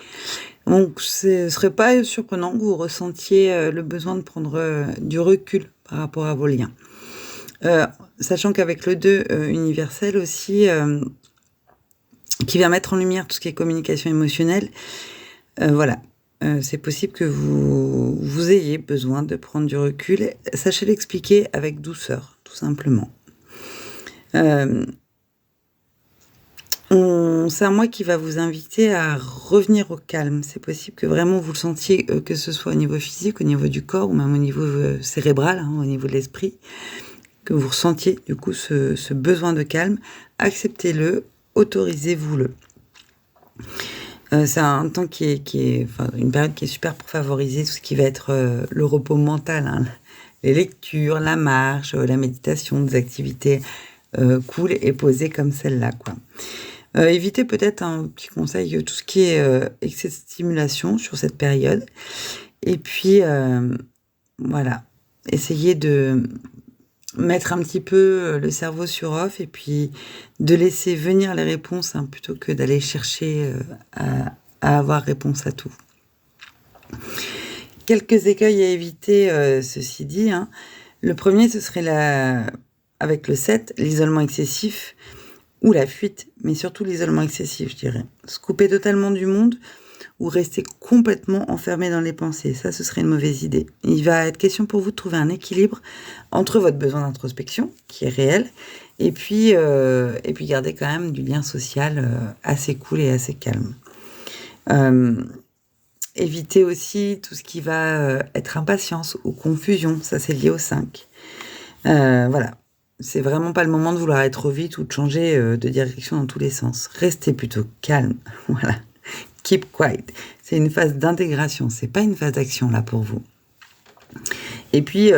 Donc, ce ne serait pas surprenant que vous ressentiez le besoin de prendre du recul par rapport à vos liens. Sachant qu'avec le 2 universel aussi, qui vient mettre en lumière tout ce qui est communication émotionnelle, voilà, c'est possible que vous ayez besoin de prendre du recul. Sachez l'expliquer avec douceur, tout simplement. C'est un mois qui va vous inviter à revenir au calme. C'est possible que vraiment vous le sentiez, que ce soit au niveau physique, au niveau du corps, ou même au niveau cérébral, hein, au niveau de l'esprit, que vous ressentiez du coup ce besoin de calme. Acceptez-le, autorisez-vous-le. C'est un temps qui est une période qui est super pour favoriser tout ce qui va être le repos mental, hein, les lectures, la marche, la méditation, des activités cool et posées comme celle-là, quoi. Évitez peut-être un petit conseil, tout ce qui est excès de stimulation sur cette période. Et puis, voilà, essayez de mettre un petit peu le cerveau sur off et puis de laisser venir les réponses, hein, plutôt que d'aller chercher à avoir réponse à tout. Quelques écueils à éviter, ceci dit, hein. Le premier, ce serait avec le 7, l'isolement excessif ou la fuite, mais surtout l'isolement excessif, je dirais. Se couper totalement du monde ou rester complètement enfermé dans les pensées. Ça, ce serait une mauvaise idée. Il va être question pour vous de trouver un équilibre entre votre besoin d'introspection, qui est réel, et puis garder quand même du lien social assez cool et assez calme. Évitez aussi tout ce qui va être impatience ou confusion. Ça, c'est lié au 5. Voilà. C'est vraiment pas le moment de vouloir aller trop vite ou de changer de direction dans tous les sens. Restez plutôt calme. Voilà. Keep quiet. C'est une phase d'intégration. C'est pas une phase d'action là pour vous. Et puis,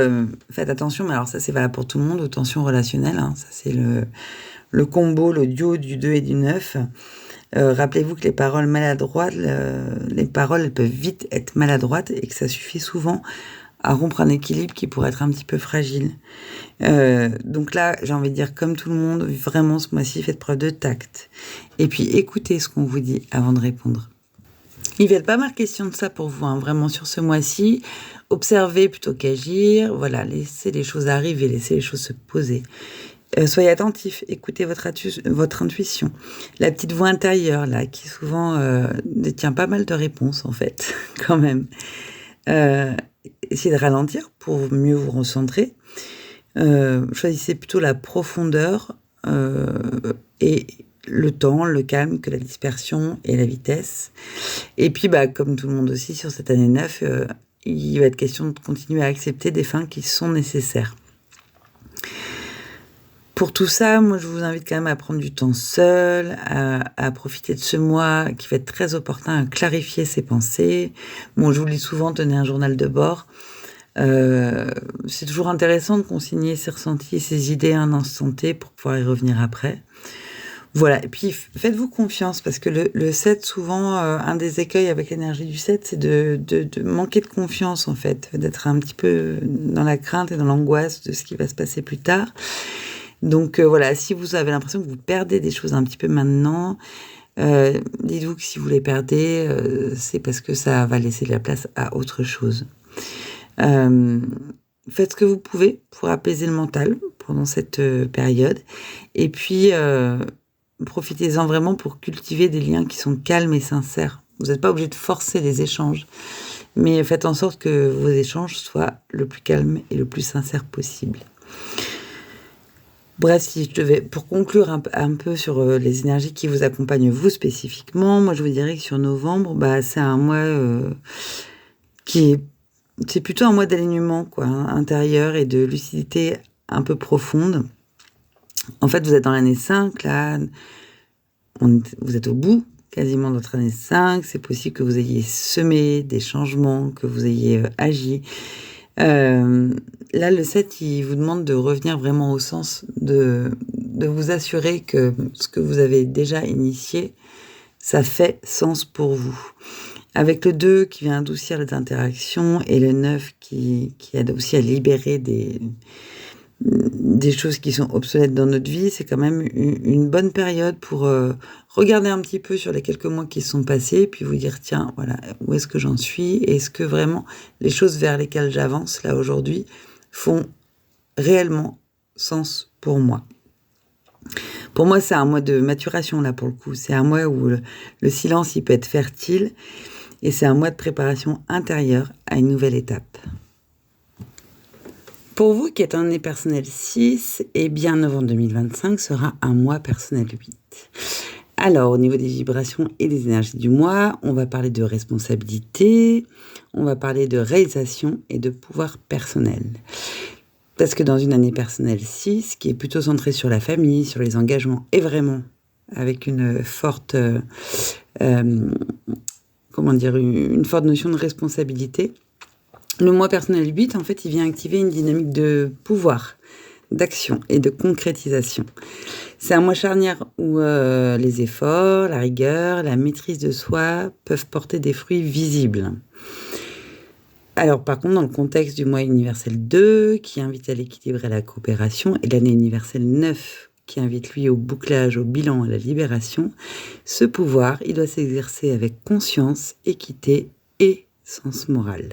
faites attention, mais alors ça c'est valable pour tout le monde, aux tensions relationnelles. Hein. Ça c'est le combo, le duo du 2 et du 9. Rappelez-vous que les paroles maladroites, les paroles elles peuvent vite être maladroites et que ça suffit souvent à rompre un équilibre qui pourrait être un petit peu fragile. Donc là, j'ai envie de dire, comme tout le monde, vraiment ce mois-ci, faites preuve de tact. Et puis écoutez ce qu'on vous dit avant de répondre. Il y a pas mal question de ça pour vous, hein, vraiment sur ce mois-ci. Observez plutôt qu'agir. Voilà, laissez les choses arriver, laissez les choses se poser. Soyez attentifs, écoutez votre intuition. La petite voix intérieure, là, qui souvent détient pas mal de réponses, en fait, quand même. Essayez de ralentir pour mieux vous recentrer. Choisissez plutôt la profondeur et le temps, le calme, que la dispersion et la vitesse. Et puis, comme tout le monde aussi, sur cette année 9, il va être question de continuer à accepter des fins qui sont nécessaires. Pour tout ça, moi, je vous invite quand même à prendre du temps seul, à profiter de ce mois qui va être très opportun à clarifier ses pensées. Bon, je vous le dis souvent, tenez un journal de bord. C'est toujours intéressant de consigner ses ressentis et ses idées à un instant T pour pouvoir y revenir après. Voilà, et puis faites-vous confiance, parce que le 7, souvent, un des écueils avec l'énergie du 7, c'est de manquer de confiance, en fait, d'être un petit peu dans la crainte et dans l'angoisse de ce qui va se passer plus tard. Donc voilà, si vous avez l'impression que vous perdez des choses un petit peu maintenant, dites-vous que si vous les perdez, c'est parce que ça va laisser de la place à autre chose. Faites ce que vous pouvez pour apaiser le mental pendant cette période. Et puis, profitez-en vraiment pour cultiver des liens qui sont calmes et sincères. Vous n'êtes pas obligé de forcer les échanges, mais faites en sorte que vos échanges soient le plus calmes et le plus sincères possible. Bref, si je devais, pour conclure un peu sur les énergies qui vous accompagnent vous spécifiquement, moi je vous dirais que sur novembre, c'est un mois c'est plutôt un mois d'alignement, quoi, hein, intérieur et de lucidité un peu profonde. En fait, vous êtes dans l'année 5, là, vous êtes au bout quasiment notre année 5. C'est possible que vous ayez semé des changements, que vous ayez agi. Là, le 7, il vous demande de revenir vraiment au sens de vous assurer que ce que vous avez déjà initié, ça fait sens pour vous. Avec le 2 qui vient adoucir les interactions et le 9 qui aide aussi à libérer des choses qui sont obsolètes dans notre vie, c'est quand même une bonne période pour regarder un petit peu sur les quelques mois qui sont passés, puis vous dire, tiens, voilà, où est-ce que j'en suis? Est-ce que vraiment les choses vers lesquelles j'avance, là, aujourd'hui, font réellement sens pour moi? Pour moi, c'est un mois de maturation, là, pour le coup. C'est un mois où le silence, il peut être fertile, et c'est un mois de préparation intérieure à une nouvelle étape. Pour vous qui êtes un année personnel 6, eh bien novembre 2025 sera un mois personnel 8. Alors, au niveau des vibrations et des énergies du mois, on va parler de responsabilité, on va parler de réalisation et de pouvoir personnel. Parce que dans une année personnelle 6, qui est plutôt centrée sur la famille, sur les engagements, et vraiment avec une forte, une forte notion de responsabilité, le mois personnel 8, en fait, il vient activer une dynamique de pouvoir, d'action et de concrétisation. C'est un mois charnière où les efforts, la rigueur, la maîtrise de soi peuvent porter des fruits visibles. Alors, par contre, dans le contexte du mois universel 2, qui invite à l'équilibre et à la coopération, et l'année universelle 9, qui invite, lui, au bouclage, au bilan, à la libération, ce pouvoir, il doit s'exercer avec conscience, équité et sens moral.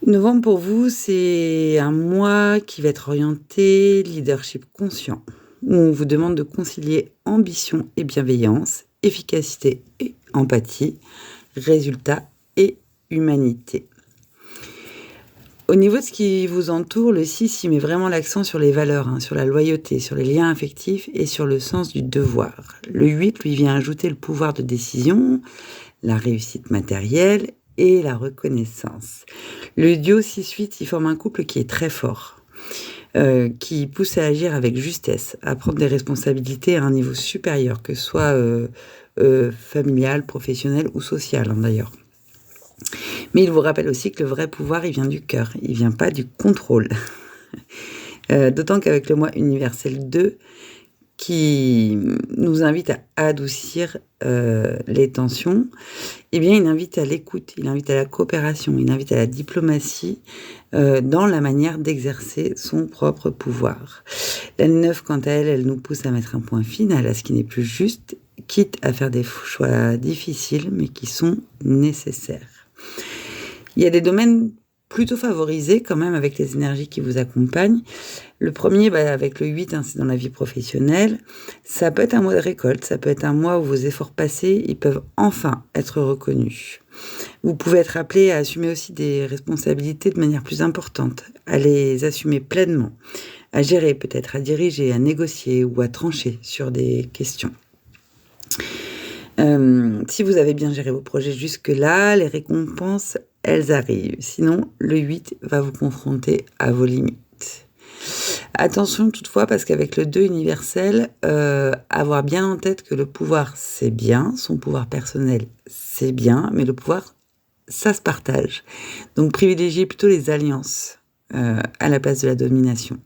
Novembre, pour vous, c'est un mois qui va être orienté leadership conscient, où on vous demande de concilier ambition et bienveillance, efficacité et empathie, résultat et humanité. Au niveau de ce qui vous entoure, le 6, il met vraiment l'accent sur les valeurs, sur la loyauté, sur les liens affectifs et sur le sens du devoir. Le 8, lui, vient ajouter le pouvoir de décision, la réussite matérielle et la reconnaissance. Le duo 6-8, il forme un couple qui est très fort, qui pousse à agir avec justesse, à prendre des responsabilités à un niveau supérieur, que ce soit familial, professionnel ou social, d'ailleurs. Mais il vous rappelle aussi que le vrai pouvoir, il vient du cœur, il vient pas du contrôle. D'autant qu'avec le mois universel 2, qui nous invite à adoucir les tensions, eh bien, il invite à l'écoute, il invite à la coopération, il invite à la diplomatie dans la manière d'exercer son propre pouvoir. La 9, quant à elle, elle nous pousse à mettre un point final à ce qui n'est plus juste, quitte à faire des choix difficiles, mais qui sont nécessaires. Il y a des domaines plutôt favorisés quand même avec les énergies qui vous accompagnent. Le premier, avec le 8, c'est dans la vie professionnelle. Ça peut être un mois de récolte, ça peut être un mois où vos efforts passés, ils peuvent enfin être reconnus. Vous pouvez être appelé à assumer aussi des responsabilités de manière plus importante, à les assumer pleinement, à gérer peut-être, à diriger, à négocier ou à trancher sur des questions. Si vous avez bien géré vos projets jusque-là, les récompenses, elles arrivent. Sinon, le 8 va vous confronter à vos limites. Attention toutefois, parce qu'avec le 2 universel, avoir bien en tête que le pouvoir, c'est bien, son pouvoir personnel, c'est bien, mais le pouvoir, ça se partage. Donc privilégiez plutôt les alliances à la place de la domination.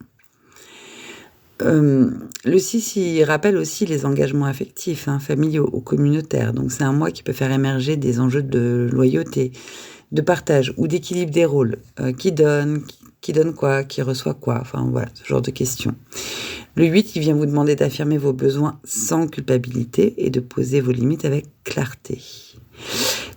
Le 6, il rappelle aussi les engagements affectifs, familiaux ou communautaires. Donc c'est un mois qui peut faire émerger des enjeux de loyauté, de partage ou d'équilibre des rôles. Qui donne quoi, qui reçoit quoi, enfin voilà, ce genre de questions. Le 8, il vient vous demander d'affirmer vos besoins sans culpabilité et de poser vos limites avec clarté.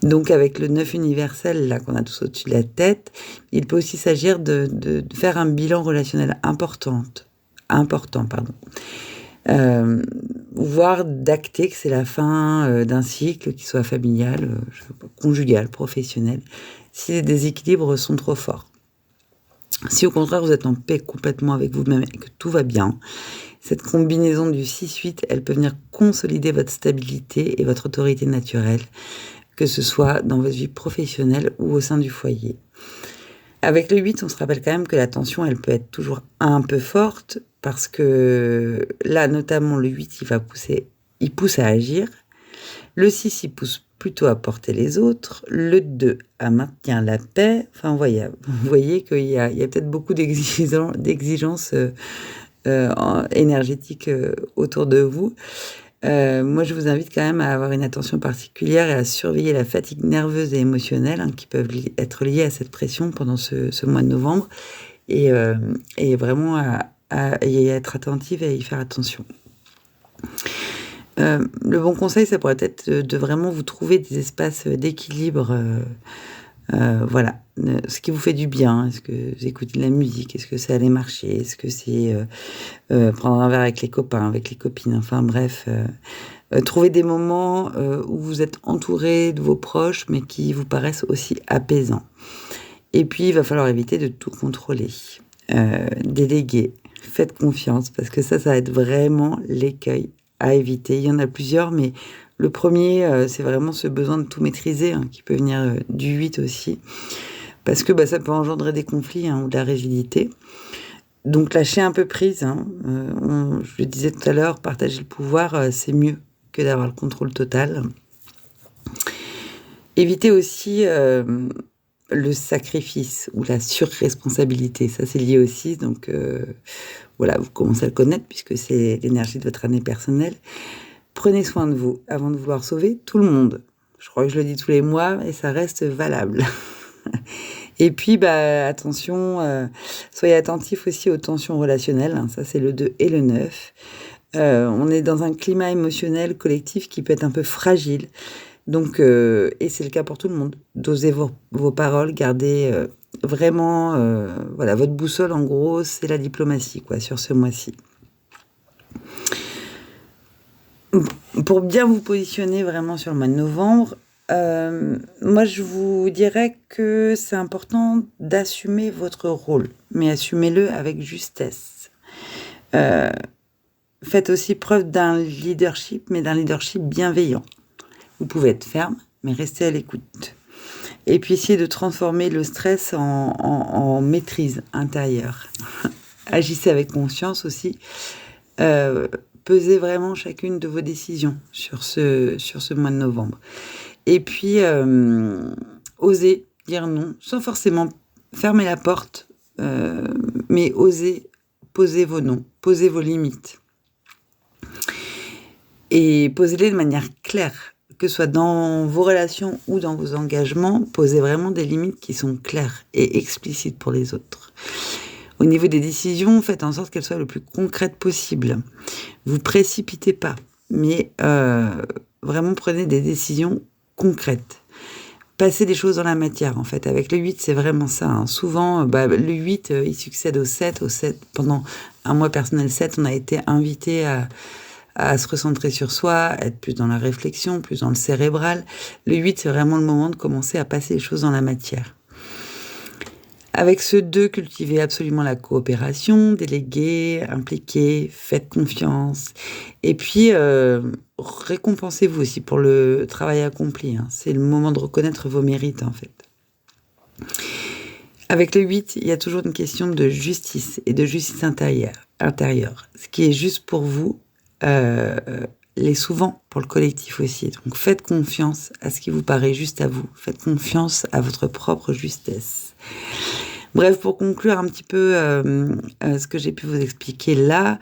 Donc avec le 9 universel, là qu'on a tous au-dessus de la tête, il peut aussi s'agir de faire un bilan relationnel important, voire d'acter que c'est la fin d'un cycle, qu'il soit familial, conjugal, professionnel, si les déséquilibres sont trop forts. Si au contraire vous êtes en paix complètement avec vous-même et que tout va bien, cette combinaison du 6-8, elle peut venir consolider votre stabilité et votre autorité naturelle, que ce soit dans votre vie professionnelle ou au sein du foyer. Avec le 8, on se rappelle quand même que la tension, elle peut être toujours un peu forte, parce que là, notamment, le 8, il pousse à agir, Le 6, il pousse plutôt à porter les autres. Le 2, à maintenir la paix. Enfin, vous voyez qu'il y a peut-être beaucoup d'exigences énergétiques autour de vous. Moi, je vous invite quand même à avoir une attention particulière et à surveiller la fatigue nerveuse et émotionnelle qui peuvent être liées à cette pression pendant ce mois de novembre et vraiment à y être attentive et à y faire attention. Le bon conseil, ça pourrait être de vraiment vous trouver des espaces d'équilibre. Voilà, ce qui vous fait du bien. Est-ce que vous écoutez de la musique? Est-ce que c'est aller marcher? Est-ce que c'est prendre un verre avec les copains, avec les copines? Enfin bref, trouver des moments où vous êtes entouré de vos proches, mais qui vous paraissent aussi apaisants. Et puis, il va falloir éviter de tout contrôler. Déléguer, faites confiance, parce que ça va être vraiment l'écueil à éviter. Il y en a plusieurs, mais le premier, c'est vraiment ce besoin de tout maîtriser, qui peut venir du 8 aussi, parce que ça peut engendrer des conflits ou de la rigidité. Donc lâcher un peu prise, je le disais tout à l'heure, partager le pouvoir, c'est mieux que d'avoir le contrôle total. Évitez aussi le sacrifice ou la surresponsabilité, ça c'est lié aussi, donc voilà, vous commencez à le connaître puisque c'est l'énergie de votre année personnelle. Prenez soin de vous avant de vouloir sauver tout le monde. Je crois que je le dis tous les mois et ça reste valable. Et puis, attention, soyez attentifs aussi aux tensions relationnelles. Ça, c'est le 2 et le 9. On est dans un climat émotionnel collectif qui peut être un peu fragile. Donc, et c'est le cas pour tout le monde. Dosez vos paroles, gardez vraiment... voilà, votre boussole, en gros, c'est la diplomatie, sur ce mois-ci. Pour bien vous positionner vraiment sur le mois de novembre, moi je vous dirais que c'est important d'assumer votre rôle, mais assumez-le avec justesse. Faites aussi preuve d'un leadership, mais d'un leadership bienveillant. Vous pouvez être ferme, mais restez à l'écoute. Et puis essayez de transformer le stress en maîtrise intérieure. Agissez avec conscience aussi. Pesez vraiment chacune de vos décisions sur ce mois de novembre. Et puis, osez dire non, sans forcément fermer la porte, mais osez poser vos noms, poser vos limites. Et posez-les de manière claire, que ce soit dans vos relations ou dans vos engagements, posez vraiment des limites qui sont claires et explicites pour les autres. Au niveau des décisions, faites en sorte qu'elles soient le plus concrètes possible. Vous précipitez pas, mais vraiment prenez des décisions concrètes. Passez des choses dans la matière, en fait. Avec le 8, c'est vraiment ça. Souvent, le 8, il succède au 7. Pendant un mois personnel 7, on a été invité à se recentrer sur soi, être plus dans la réflexion, plus dans le cérébral. Le 8, c'est vraiment le moment de commencer à passer les choses dans la matière. Avec ce 2, cultivez absolument la coopération, déléguez, impliquez, faites confiance. Et puis, récompensez-vous aussi pour le travail accompli. C'est le moment de reconnaître vos mérites, en fait. Avec le 8, il y a toujours une question de justice et de justice intérieure. Ce qui est juste pour vous l'est souvent pour le collectif aussi. Donc, faites confiance à ce qui vous paraît juste à vous. Faites confiance à votre propre justesse. Bref, pour conclure un petit peu ce que j'ai pu vous expliquer là,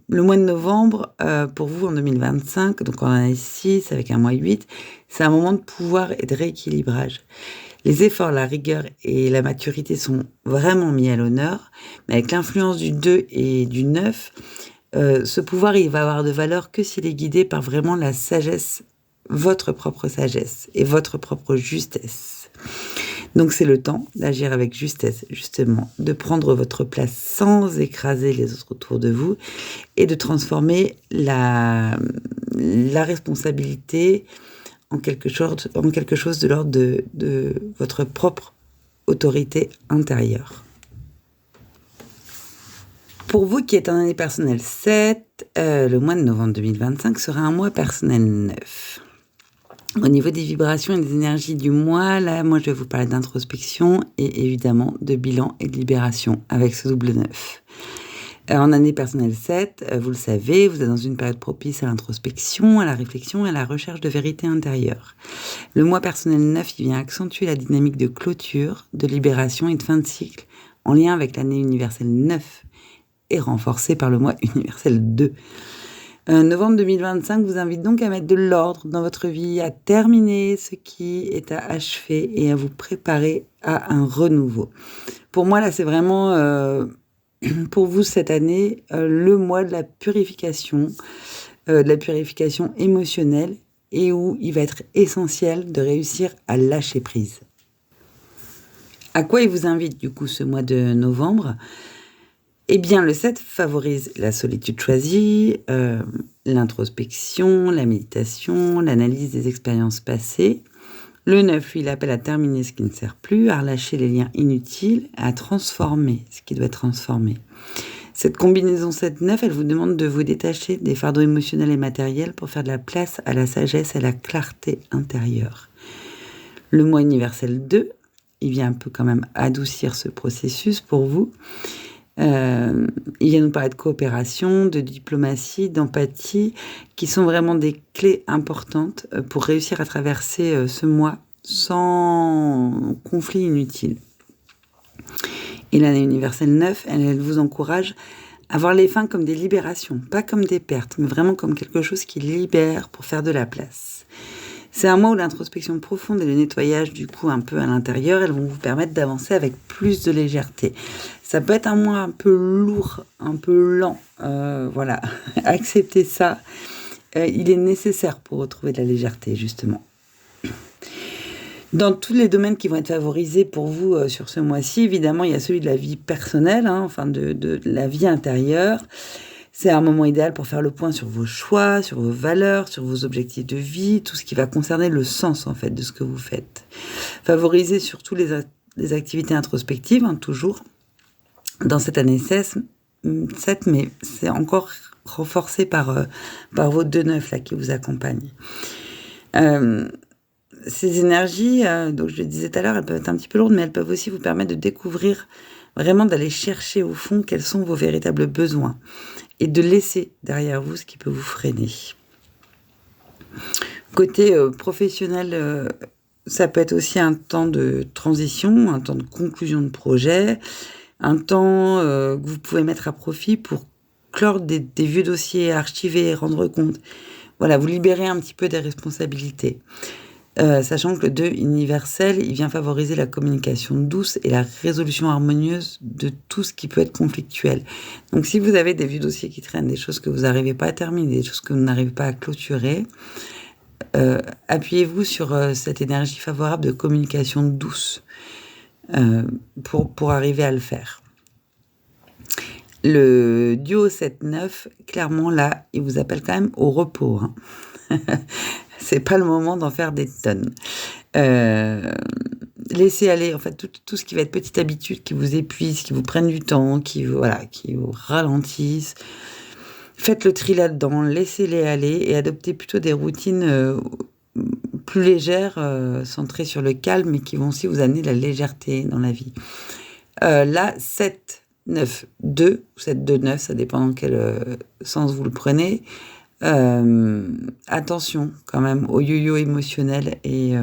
le mois de novembre, pour vous en 2025, donc en année 6 avec un mois 8, c'est un moment de pouvoir et de rééquilibrage. Les efforts, la rigueur et la maturité sont vraiment mis à l'honneur, mais avec l'influence du 2 et du 9, ce pouvoir, il va avoir de valeur que s'il est guidé par vraiment la sagesse, votre propre sagesse et votre propre justesse. Donc c'est le temps d'agir avec justesse, justement, de prendre votre place sans écraser les autres autour de vous et de transformer la responsabilité en quelque chose de l'ordre de votre propre autorité intérieure. Pour vous qui êtes en année personnelle 7, le mois de novembre 2025 sera un mois personnel 9. Au niveau des vibrations et des énergies du mois, là, moi, je vais vous parler d'introspection et évidemment de bilan et de libération avec ce double 9. En année personnelle 7, vous le savez, vous êtes dans une période propice à l'introspection, à la réflexion et à la recherche de vérité intérieure. Le mois personnel 9, il vient accentuer la dynamique de clôture, de libération et de fin de cycle en lien avec l'année universelle 9 et renforcée par le mois universel 2. Novembre 2025 vous invite donc à mettre de l'ordre dans votre vie, à terminer ce qui est à achever et à vous préparer à un renouveau. Pour moi, là, c'est vraiment, pour vous cette année, le mois de la purification émotionnelle et où il va être essentiel de réussir à lâcher prise. À quoi il vous invite du coup ce mois de novembre ? Eh bien, le 7 favorise la solitude choisie, l'introspection, la méditation, l'analyse des expériences passées. Le 9, lui, il appelle à terminer ce qui ne sert plus, à relâcher les liens inutiles, à transformer ce qui doit être transformé. Cette combinaison 7-9, elle vous demande de vous détacher des fardeaux émotionnels et matériels pour faire de la place à la sagesse et à la clarté intérieure. Le mois universel 2, il vient un peu quand même adoucir ce processus pour vous. Il vient nous parler de coopération, de diplomatie, d'empathie, qui sont vraiment des clés importantes pour réussir à traverser ce mois sans conflit inutile. Et l'année universelle 9, elle vous encourage à voir les fins comme des libérations, pas comme des pertes, mais vraiment comme quelque chose qui libère pour faire de la place. C'est un mois où l'introspection profonde et le nettoyage du coup un peu à l'intérieur, elles vont vous permettre d'avancer avec plus de légèreté. Ça peut être un mois un peu lourd, un peu lent, voilà, acceptez ça. Il est nécessaire pour retrouver de la légèreté, justement. Dans tous les domaines qui vont être favorisés pour vous sur ce mois-ci, évidemment, il y a celui de la vie personnelle, de la vie intérieure. C'est un moment idéal pour faire le point sur vos choix, sur vos valeurs, sur vos objectifs de vie, tout ce qui va concerner le sens, en fait, de ce que vous faites. Favorisez surtout les activités introspectives, toujours, dans cette année 7, mais c'est encore renforcé par vos 2-9 là, qui vous accompagnent. Ces énergies, donc je le disais tout à l'heure, elles peuvent être un petit peu lourdes, mais elles peuvent aussi vous permettre de découvrir, vraiment d'aller chercher au fond quels sont vos véritables besoins et de laisser derrière vous ce qui peut vous freiner. Côté professionnel, ça peut être aussi un temps de transition, un temps de conclusion de projet, un temps que vous pouvez mettre à profit pour clore des vieux dossiers, archiver, rendre compte. Voilà, vous libérez un petit peu des responsabilités. Sachant que le 2 universel, il vient favoriser la communication douce et la résolution harmonieuse de tout ce qui peut être conflictuel. Donc si vous avez des vieux dossiers qui traînent, des choses que vous n'arrivez pas à terminer, des choses que vous n'arrivez pas à clôturer, appuyez-vous sur cette énergie favorable de communication douce pour arriver à le faire. Le duo 7-9, clairement là, il vous appelle quand même au repos. C'est pas le moment d'en faire des tonnes. Laissez aller en fait tout ce qui va être petite habitude qui vous épuise, qui vous prennent du temps, qui vous ralentissent. Faites le tri là-dedans, laissez-les aller et adoptez plutôt des routines plus légères, centrées sur le calme, mais qui vont aussi vous amener de la légèreté dans la vie. Là, 7, 9, 2, ou 7, 2, 9, ça dépend dans quel sens vous le prenez. Attention quand même au yo-yo émotionnel et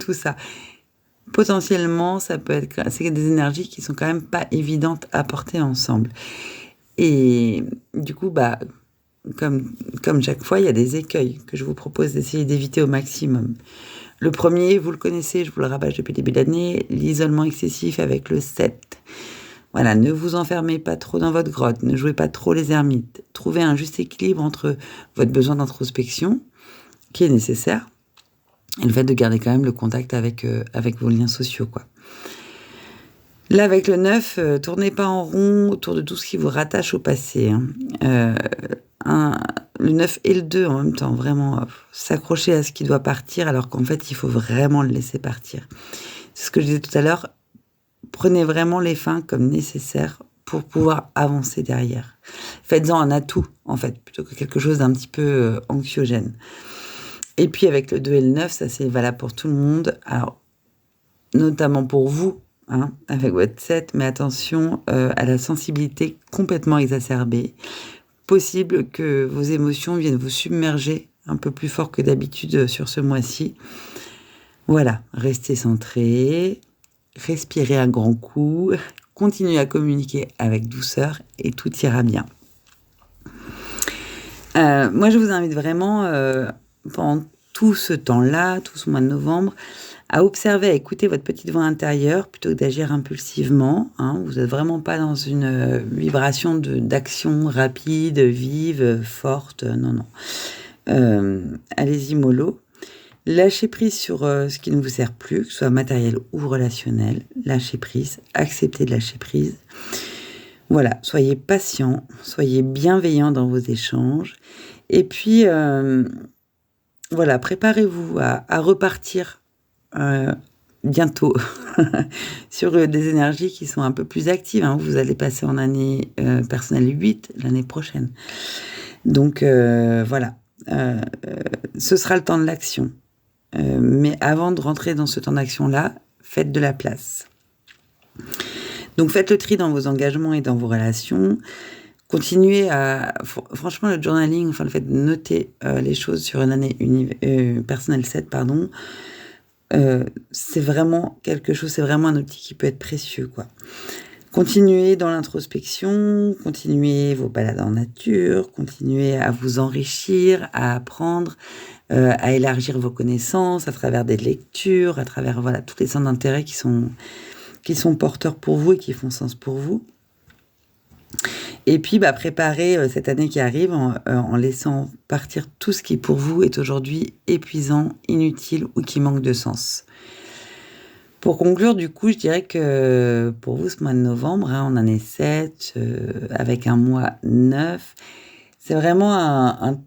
tout ça. Potentiellement, c'est des énergies qui sont quand même pas évidentes à porter ensemble. Et du coup, comme chaque fois, il y a des écueils que je vous propose d'essayer d'éviter au maximum. Le premier, vous le connaissez, je vous le rabâche depuis le début de l'année, l'isolement excessif avec le 7. Voilà, ne vous enfermez pas trop dans votre grotte, ne jouez pas trop les ermites. Trouvez un juste équilibre entre votre besoin d'introspection, qui est nécessaire, et le fait de garder quand même le contact avec vos liens sociaux, quoi. Là, avec le 9, tournez pas en rond autour de tout ce qui vous rattache au passé. Le 9 et le 2 en même temps, vraiment s'accrocher à ce qui doit partir, alors qu'en fait, il faut vraiment le laisser partir. C'est ce que je disais tout à l'heure. Prenez vraiment les fins comme nécessaires pour pouvoir avancer derrière. Faites-en un atout, en fait, plutôt que quelque chose d'un petit peu anxiogène. Et puis avec le 2 et le 9, ça c'est valable pour tout le monde. Alors, notamment pour vous, hein, avec votre 7, mais attention à la sensibilité complètement exacerbée. Possible que vos émotions viennent vous submerger un peu plus fort que d'habitude sur ce mois-ci. Voilà, restez centré, respirez un grand coup, continuez à communiquer avec douceur et tout ira bien. Moi, je vous invite vraiment, pendant tout ce temps-là, tout ce mois de novembre, à observer, à écouter votre petite voix intérieure plutôt que d'agir impulsivement. Hein. Vous n'êtes vraiment pas dans une vibration d'action rapide, vive, forte. Non, non. Allez-y mollo. Lâchez prise sur ce qui ne vous sert plus, que ce soit matériel ou relationnel. Lâchez prise, acceptez de lâcher prise. Voilà, soyez patient, soyez bienveillant dans vos échanges. Et puis, voilà, préparez-vous à repartir bientôt sur des énergies qui sont un peu plus actives. Hein. Vous allez passer en année personnelle 8 l'année prochaine. Donc, voilà, ce sera le temps de l'action. Mais avant de rentrer dans ce temps d'action-là, faites de la place. Donc faites le tri dans vos engagements et dans vos relations. Continuez à... Franchement, le journaling, enfin le fait de noter les choses sur une année personnelle 7, pardon, c'est vraiment quelque chose, c'est vraiment un outil qui peut être précieux, quoi. Continuez dans l'introspection, continuez vos balades en nature, continuez à vous enrichir, à apprendre, à élargir vos connaissances à travers des lectures, à travers voilà, tous les centres d'intérêt qui sont porteurs pour vous et qui font sens pour vous. Et puis, préparez cette année qui arrive en laissant partir tout ce qui pour vous est aujourd'hui épuisant, inutile ou qui manque de sens. Pour conclure, du coup, je dirais que pour vous, ce mois de novembre, hein, en année 7, avec un mois 9, c'est vraiment un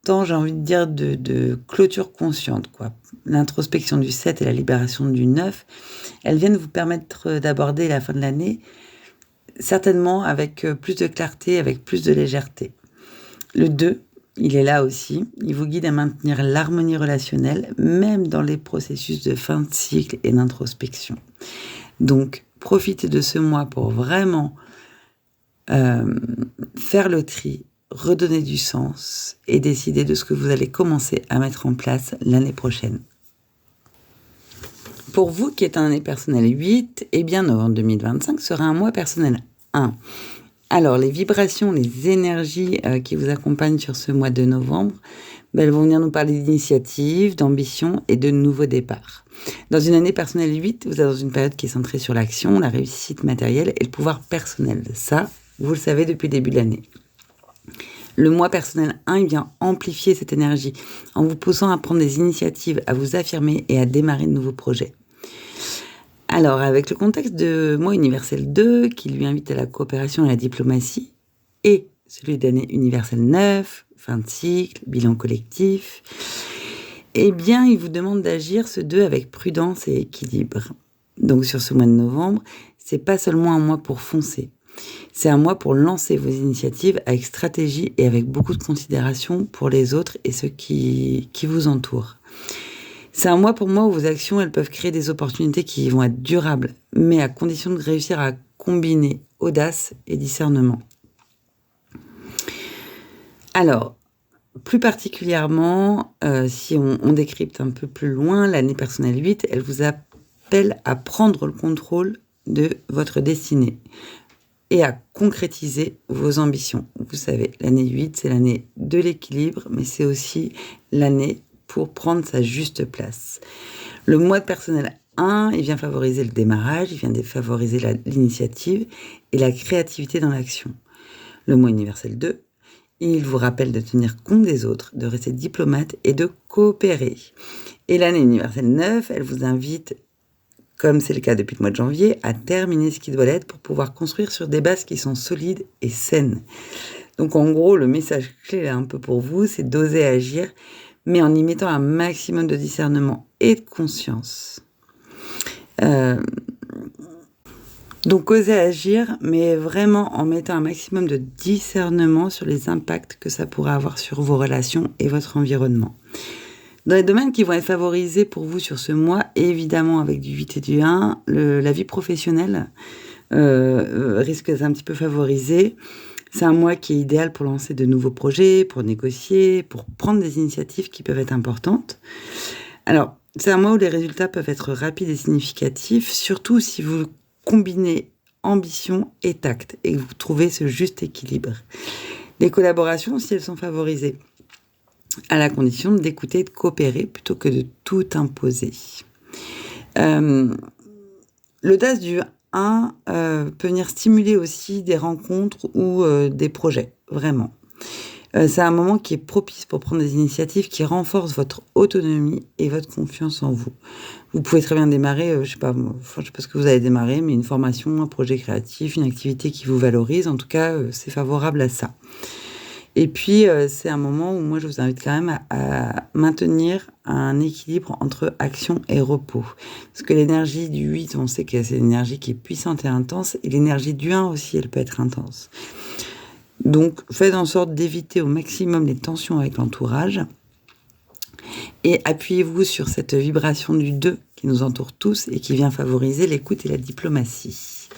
temps, j'ai envie de dire, de clôture consciente, quoi. L'introspection du 7 et la libération du 9, elles viennent vous permettre d'aborder la fin de l'année, certainement avec plus de clarté, avec plus de légèreté. Le 2, il est là aussi. Il vous guide à maintenir l'harmonie relationnelle, même dans les processus de fin de cycle et d'introspection. Donc, profitez de ce mois pour vraiment faire le tri, redonner du sens et décider de ce que vous allez commencer à mettre en place l'année prochaine. Pour vous qui êtes un année personnelle 8, eh bien novembre 2025 sera un mois personnel 1. Alors, les vibrations, les énergies qui vous accompagnent sur ce mois de novembre, elles vont venir nous parler d'initiative, d'ambition et de nouveaux départs. Dans une année personnelle 8, vous êtes dans une période qui est centrée sur l'action, la réussite matérielle et le pouvoir personnel. Ça, vous le savez depuis le début de l'année. Le mois personnel 1, il vient amplifier cette énergie en vous poussant à prendre des initiatives, à vous affirmer et à démarrer de nouveaux projets. Alors, avec le contexte de mois universel 2, qui lui invite à la coopération et à la diplomatie, et celui d'année universelle 9, fin de cycle, bilan collectif, eh bien, il vous demande d'agir ce 2 avec prudence et équilibre. Donc, sur ce mois de novembre, c'est pas seulement un mois pour foncer. C'est un mois pour lancer vos initiatives avec stratégie et avec beaucoup de considération pour les autres et ceux qui vous entourent. C'est un mois pour moi où vos actions, elles peuvent créer des opportunités qui vont être durables, mais à condition de réussir à combiner audace et discernement. Alors, plus particulièrement, si on décrypte un peu plus loin, l'année personnelle 8, elle vous appelle à prendre le contrôle de votre destinée et à concrétiser vos ambitions. Vous savez, l'année 8, c'est l'année de l'équilibre, mais c'est aussi l'année pour prendre sa juste place. Le mois de personnel 1, il vient favoriser le démarrage, il vient favoriser l'initiative et la créativité dans l'action. Le mois universel 2, il vous rappelle de tenir compte des autres, de rester diplomate et de coopérer. Et l'année universelle 9, elle vous invite, comme c'est le cas depuis le mois de janvier, à terminer ce qui doit l'être pour pouvoir construire sur des bases qui sont solides et saines. Donc en gros, le message clé là, un peu pour vous, c'est d'oser agir, mais en y mettant un maximum de discernement et de conscience. Donc oser agir, mais vraiment en mettant un maximum de discernement sur les impacts que ça pourra avoir sur vos relations et votre environnement. Dans les domaines qui vont être favorisés pour vous sur ce mois, évidemment avec du 8 et du 1, la vie professionnelle risque d'être un petit peu favorisée. C'est un mois qui est idéal pour lancer de nouveaux projets, pour négocier, pour prendre des initiatives qui peuvent être importantes. Alors, c'est un mois où les résultats peuvent être rapides et significatifs, surtout si vous combinez ambition et tact et que vous trouvez ce juste équilibre. Les collaborations, si elles sont favorisées, à la condition d'écouter et de coopérer plutôt que de tout imposer. L'audace du 1 peut venir stimuler aussi des rencontres ou des projets, vraiment. C'est un moment qui est propice pour prendre des initiatives qui renforcent votre autonomie et votre confiance en vous. Vous pouvez très bien démarrer, je sais pas ce que vous allez démarrer, mais une formation, un projet créatif, une activité qui vous valorise. En tout cas, c'est favorable à ça. Et puis, c'est un moment où moi, je vous invite quand même à maintenir un équilibre entre action et repos. Parce que l'énergie du 8, on sait que c'est une énergie qui est puissante et intense, et l'énergie du 1 aussi, elle peut être intense. Donc, faites en sorte d'éviter au maximum les tensions avec l'entourage et appuyez-vous sur cette vibration du 2 qui nous entoure tous et qui vient favoriser l'écoute et la diplomatie.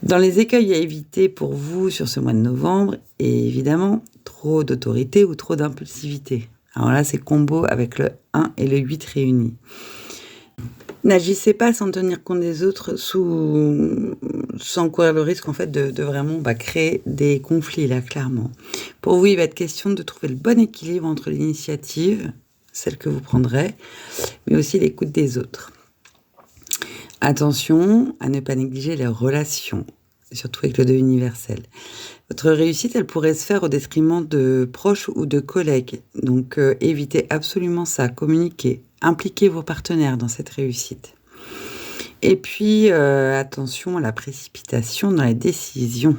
Dans les écueils à éviter pour vous sur ce mois de novembre, et évidemment, trop d'autorité ou trop d'impulsivité. Alors là, c'est combo avec le 1 et le 8 réunis. N'agissez pas sans tenir compte des autres, sans courir le risque en fait de vraiment créer des conflits là, clairement. Pour vous, il va être question de trouver le bon équilibre entre l'initiative, celle que vous prendrez, mais aussi l'écoute des autres. Attention à ne pas négliger les relations, surtout avec le 2 universel. Votre réussite, elle pourrait se faire au détriment de proches ou de collègues. Donc, évitez absolument ça. Communiquez. Impliquez vos partenaires dans cette réussite. Et puis, attention à la précipitation dans les décisions.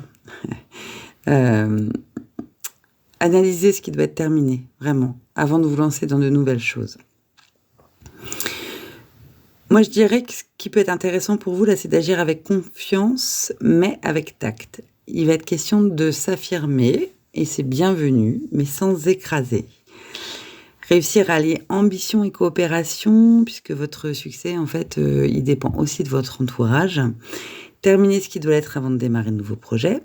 Analysez ce qui doit être terminé, vraiment, avant de vous lancer dans de nouvelles choses. Moi, je dirais que ce qui peut être intéressant pour vous, là, c'est d'agir avec confiance, mais avec tact. Il va être question de s'affirmer, et c'est bienvenu, mais sans écraser. Réussir à allier ambition et coopération, puisque votre succès, en fait, il dépend aussi de votre entourage. Terminer ce qui doit être avant de démarrer de nouveaux projets.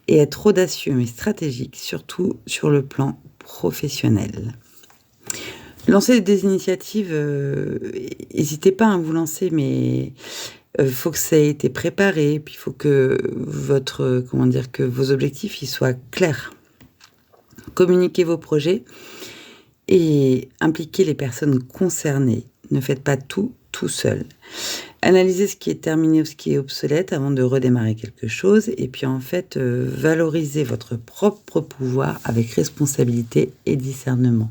Et être audacieux, mais stratégique, surtout sur le plan professionnel. Lancer des initiatives, n'hésitez pas à vous lancer, mais faut que ça ait été préparé, puis il faut que que vos objectifs ils soient clairs. Communiquez vos projets et impliquez les personnes concernées. Ne faites pas tout seul. Analysez ce qui est terminé ou ce qui est obsolète avant de redémarrer quelque chose. Et puis en fait, valorisez votre propre pouvoir avec responsabilité et discernement.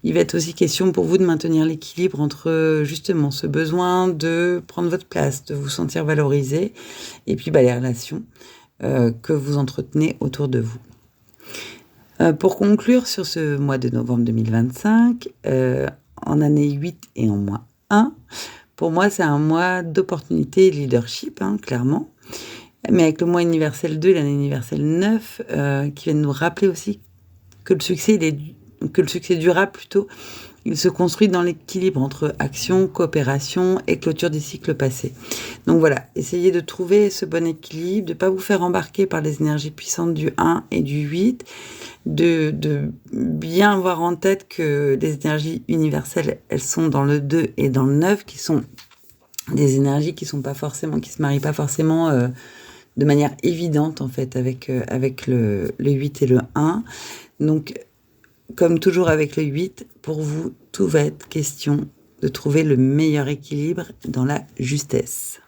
Il va être aussi question pour vous de maintenir l'équilibre entre justement ce besoin de prendre votre place, de vous sentir valorisé, et puis les relations que vous entretenez autour de vous. Pour conclure sur ce mois de novembre 2025, en année 8 et en mois 1, pour moi c'est un mois d'opportunité et de leadership, clairement. Mais avec le mois universel 2 et l'année universelle 9, qui viennent nous rappeler aussi que le succès durable il se construit dans l'équilibre entre action, coopération et clôture des cycles passés. Donc voilà, essayez de trouver ce bon équilibre, de ne pas vous faire embarquer par les énergies puissantes du 1 et du 8, de bien avoir en tête que les énergies universelles, elles sont dans le 2 et dans le 9, qui sont des énergies qui se marient pas forcément de manière évidente en fait avec le 8 et le 1. Donc comme toujours avec le 8, pour vous, tout va être question de trouver le meilleur équilibre dans la justesse.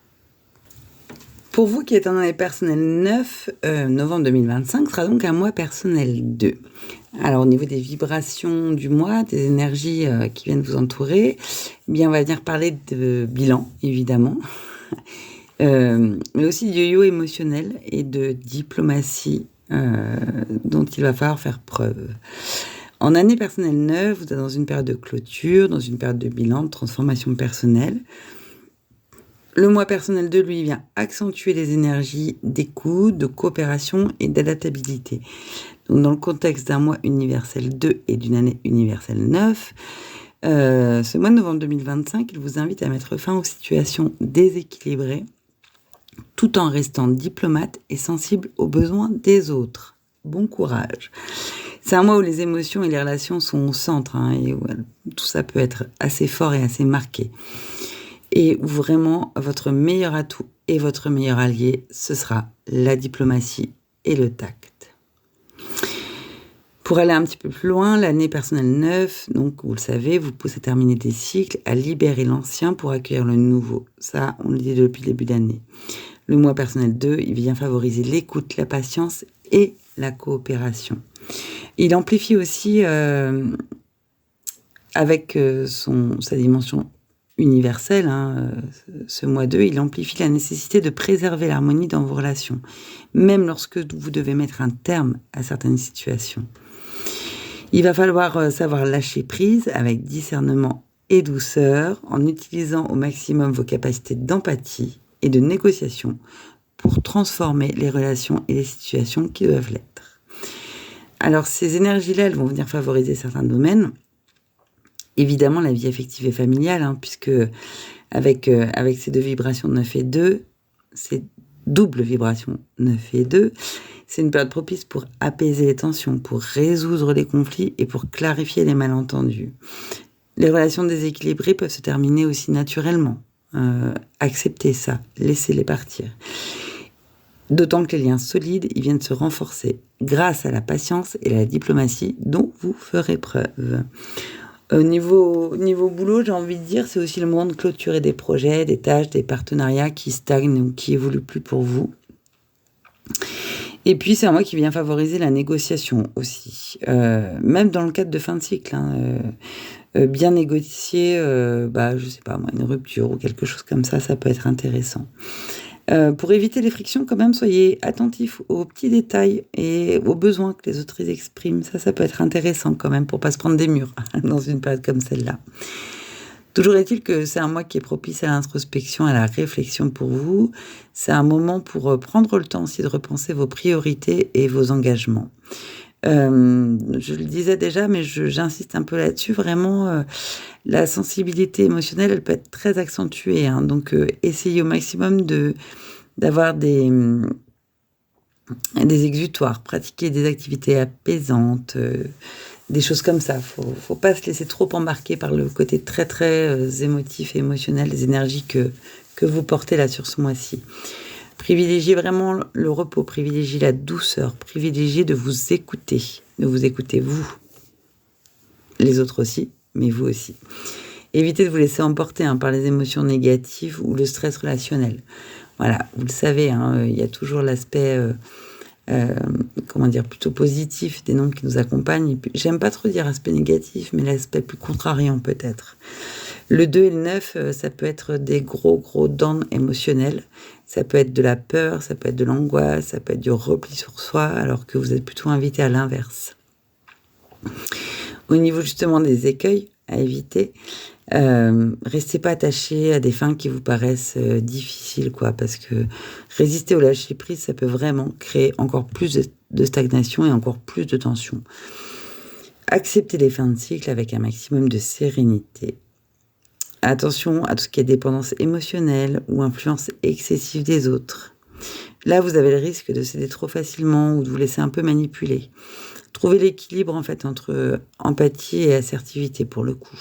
Pour vous qui êtes en année personnelle 9, novembre 2025 sera donc un mois personnel 2. Alors au niveau des vibrations du mois, des énergies qui viennent vous entourer, on va venir parler de bilan, évidemment, mais aussi de yo-yo émotionnel et de diplomatie dont il va falloir faire preuve. En année personnelle 9, vous êtes dans une période de clôture, dans une période de bilan, de transformation personnelle. Le mois personnel 2, lui, vient accentuer les énergies d'écoute, de coopération et d'adaptabilité. Donc, dans le contexte d'un mois universel 2 et d'une année universelle 9, Ce mois de novembre 2025, il vous invite à mettre fin aux situations déséquilibrées tout en restant diplomate et sensible aux besoins des autres. Bon courage. C'est un mois où les émotions et les relations sont au centre, et où tout ça peut être assez fort et assez marqué. Et où vraiment, votre meilleur atout et votre meilleur allié, ce sera la diplomatie et le tact. Pour aller un petit peu plus loin, l'année personnelle 9, donc vous le savez, vous pousse à terminer des cycles, à libérer l'ancien pour accueillir le nouveau. Ça, on le dit depuis le début d'année. Le mois personnel 2, il vient favoriser l'écoute, la patience et la coopération. Il amplifie aussi, avec sa dimension universelle, ce mois 2, il amplifie la nécessité de préserver l'harmonie dans vos relations, même lorsque vous devez mettre un terme à certaines situations. Il va falloir savoir lâcher prise avec discernement et douceur, en utilisant au maximum vos capacités d'empathie et de négociation pour transformer les relations et les situations qui doivent l'être. Alors, ces énergies-là, elles vont venir favoriser certains domaines. Évidemment, la vie affective et familiale, puisque avec ces deux vibrations 9 et 2, ces doubles vibrations 9 et 2, c'est une période propice pour apaiser les tensions, pour résoudre les conflits et pour clarifier les malentendus. Les relations déséquilibrées peuvent se terminer aussi naturellement. Acceptez ça, laissez-les partir. D'autant que les liens solides, ils viennent se renforcer grâce à la patience et à la diplomatie dont vous ferez preuve. Au niveau boulot, j'ai envie de dire, c'est aussi le moment de clôturer des projets, des tâches, des partenariats qui stagnent ou qui évoluent plus pour vous. Et puis, c'est un mois qui vient favoriser la négociation aussi, même dans le cadre de fin de cycle. Bien négocier, je sais pas moi, une rupture ou quelque chose comme ça peut être intéressant. Pour éviter les frictions, quand même, soyez attentifs aux petits détails et aux besoins que les autres expriment. Ça peut être intéressant quand même pour pas se prendre des murs dans une période comme celle-là. Toujours est-il que c'est un mois qui est propice à l'introspection, à la réflexion pour vous. C'est un moment pour prendre le temps aussi de repenser vos priorités et vos engagements. Je le disais déjà, mais j'insiste un peu là-dessus. Vraiment, la sensibilité émotionnelle, elle peut être très accentuée. Donc, essayez au maximum d'avoir des exutoires, pratiquer des activités apaisantes, des choses comme ça. Faut pas se laisser trop embarquer par le côté très très émotif et émotionnel des énergies que vous portez là sur ce mois-ci. Privilégiez vraiment le repos, privilégiez la douceur, privilégiez de vous écouter vous, les autres aussi, mais vous aussi. Évitez de vous laisser emporter par les émotions négatives ou le stress relationnel. Voilà, vous le savez, il y a toujours l'aspect, plutôt positif des nombres qui nous accompagnent. Et puis, j'aime pas trop dire aspect négatif, mais l'aspect plus contrariant peut-être. Le 2 et le 9, ça peut être des gros downs émotionnels. Ça peut être de la peur, ça peut être de l'angoisse, ça peut être du repli sur soi, alors que vous êtes plutôt invité à l'inverse. Au niveau justement des écueils à éviter, restez pas attaché à des fins qui vous paraissent difficiles, parce que résister au lâcher prise, ça peut vraiment créer encore plus de stagnation et encore plus de tension. Acceptez les fins de cycle avec un maximum de sérénité. Attention à tout ce qui est dépendance émotionnelle ou influence excessive des autres. Là, vous avez le risque de céder trop facilement ou de vous laisser un peu manipuler. Trouvez l'équilibre entre empathie et assertivité pour le coup.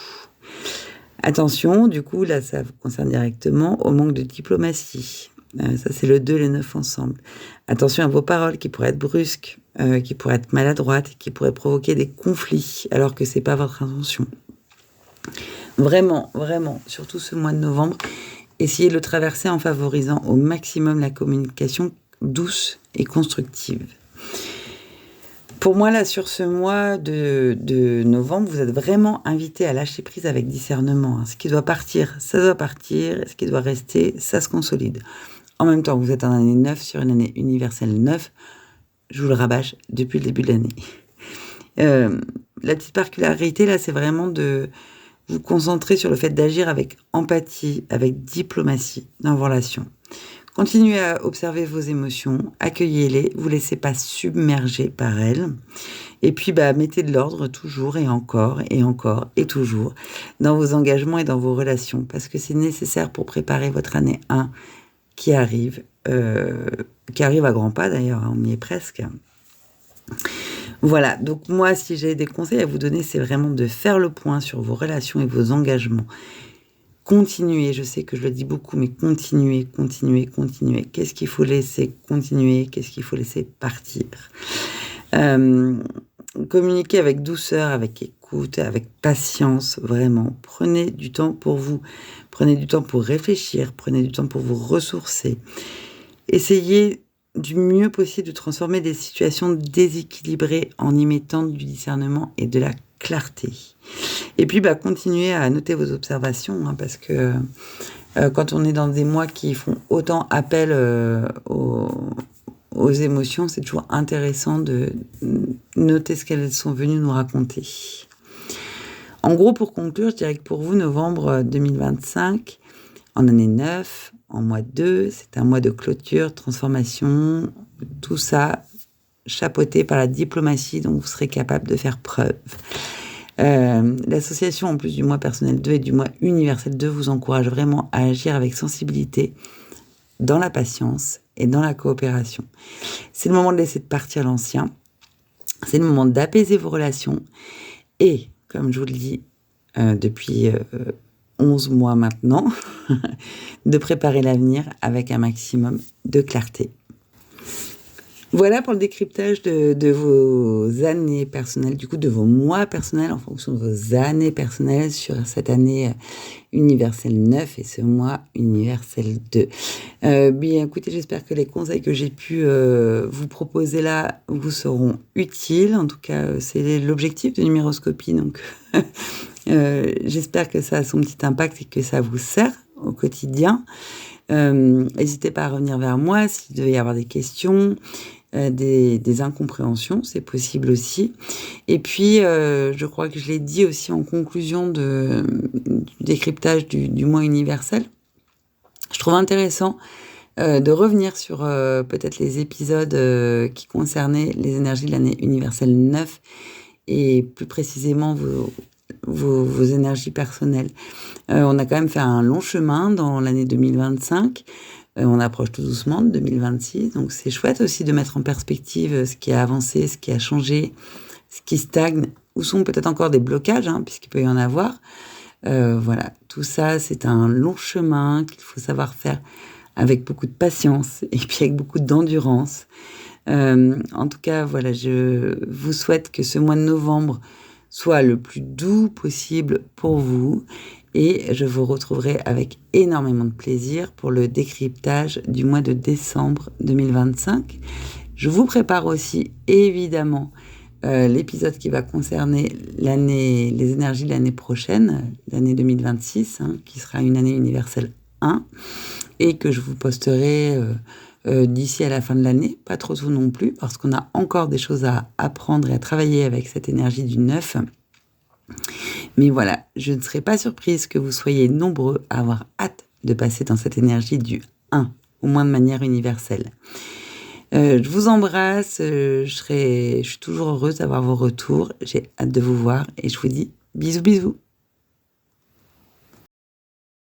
Attention, du coup, là, ça vous concerne directement au manque de diplomatie. Ça, c'est le 2 et le 9 ensemble. Attention à vos paroles qui pourraient être brusques, qui pourraient être maladroites, qui pourraient provoquer des conflits alors que c'est pas votre intention. Vraiment, surtout ce mois de novembre, essayez de le traverser en favorisant au maximum la communication douce et constructive. Pour moi, là, sur ce mois de novembre, vous êtes vraiment invité à lâcher prise avec discernement. Ce qui doit partir, ça doit partir. Ce qui doit rester, ça se consolide. En même temps, vous êtes en année 9 sur une année universelle 9. Je vous le rabâche depuis le début de l'année. La petite particularité, là, c'est vraiment de vous concentrer sur le fait d'agir avec empathie, avec diplomatie dans vos relations. Continuez à observer vos émotions, accueillez-les, vous laissez pas submerger par elles. Et puis, mettez de l'ordre toujours et encore et encore et toujours dans vos engagements et dans vos relations, parce que c'est nécessaire pour préparer votre année 1 qui arrive à grands pas d'ailleurs, on y est presque. Voilà, donc moi, si j'ai des conseils à vous donner, c'est vraiment de faire le point sur vos relations et vos engagements. Continuez, je sais que je le dis beaucoup, mais continuez. Qu'est-ce qu'il faut laisser continuer? Qu'est-ce qu'il faut laisser partir? Communiquez avec douceur, avec écoute, avec patience, vraiment. Prenez du temps pour vous. Prenez du temps pour réfléchir. Prenez du temps pour vous ressourcer. Essayez du mieux possible de transformer des situations déséquilibrées en y mettant du discernement et de la clarté. Et puis, continuez à noter vos observations, parce que quand on est dans des mois qui font autant appel aux émotions, c'est toujours intéressant de noter ce qu'elles sont venues nous raconter. En gros, pour conclure, je dirais que pour vous, novembre 2025, en année 9, en mois 2, c'est un mois de clôture, transformation, tout ça chapeauté par la diplomatie dont vous serez capable de faire preuve. L'association, en plus du mois personnel 2 et du mois universel 2, vous encourage vraiment à agir avec sensibilité, dans la patience et dans la coopération. C'est le moment de laisser partir l'ancien. C'est le moment d'apaiser vos relations. Et, comme je vous le dis depuis 11 mois maintenant, de préparer l'avenir avec un maximum de clarté. Voilà pour le décryptage de vos années personnelles, du coup de vos mois personnels en fonction de vos années personnelles sur cette année universelle 9 et ce mois universel 2. Bien écoutez, j'espère que les conseils que j'ai pu vous proposer là vous seront utiles. En tout cas, c'est l'objectif de Numéroscopie, donc j'espère que ça a son petit impact et que ça vous sert au quotidien. N'hésitez pas à revenir vers moi s'il devait y avoir des questions. Des incompréhensions, c'est possible aussi. Et puis, je crois que je l'ai dit aussi en conclusion du décryptage du mois universel. Je trouve intéressant de revenir sur peut-être les épisodes qui concernaient les énergies de l'année universelle 9 et plus précisément vos énergies personnelles. On a quand même fait un long chemin dans l'année 2025. On approche tout doucement de 2026, donc c'est chouette aussi de mettre en perspective ce qui a avancé, ce qui a changé, ce qui stagne, où sont peut-être encore des blocages, puisqu'il peut y en avoir. Voilà, tout ça, c'est un long chemin qu'il faut savoir faire avec beaucoup de patience et puis avec beaucoup d'endurance. En tout cas, voilà, je vous souhaite que ce mois de novembre soit le plus doux possible pour vous. Et je vous retrouverai avec énormément de plaisir pour le décryptage du mois de décembre 2025. Je vous prépare aussi, évidemment, l'épisode qui va concerner les énergies de l'année prochaine, l'année 2026, qui sera une année universelle 1, et que je vous posterai d'ici à la fin de l'année, pas trop tôt non plus, parce qu'on a encore des choses à apprendre et à travailler avec cette énergie du 9. Mais voilà, je ne serais pas surprise que vous soyez nombreux à avoir hâte de passer dans cette énergie du 1, au moins de manière universelle. Je vous embrasse, je suis toujours heureuse d'avoir vos retours, j'ai hâte de vous voir et je vous dis bisous.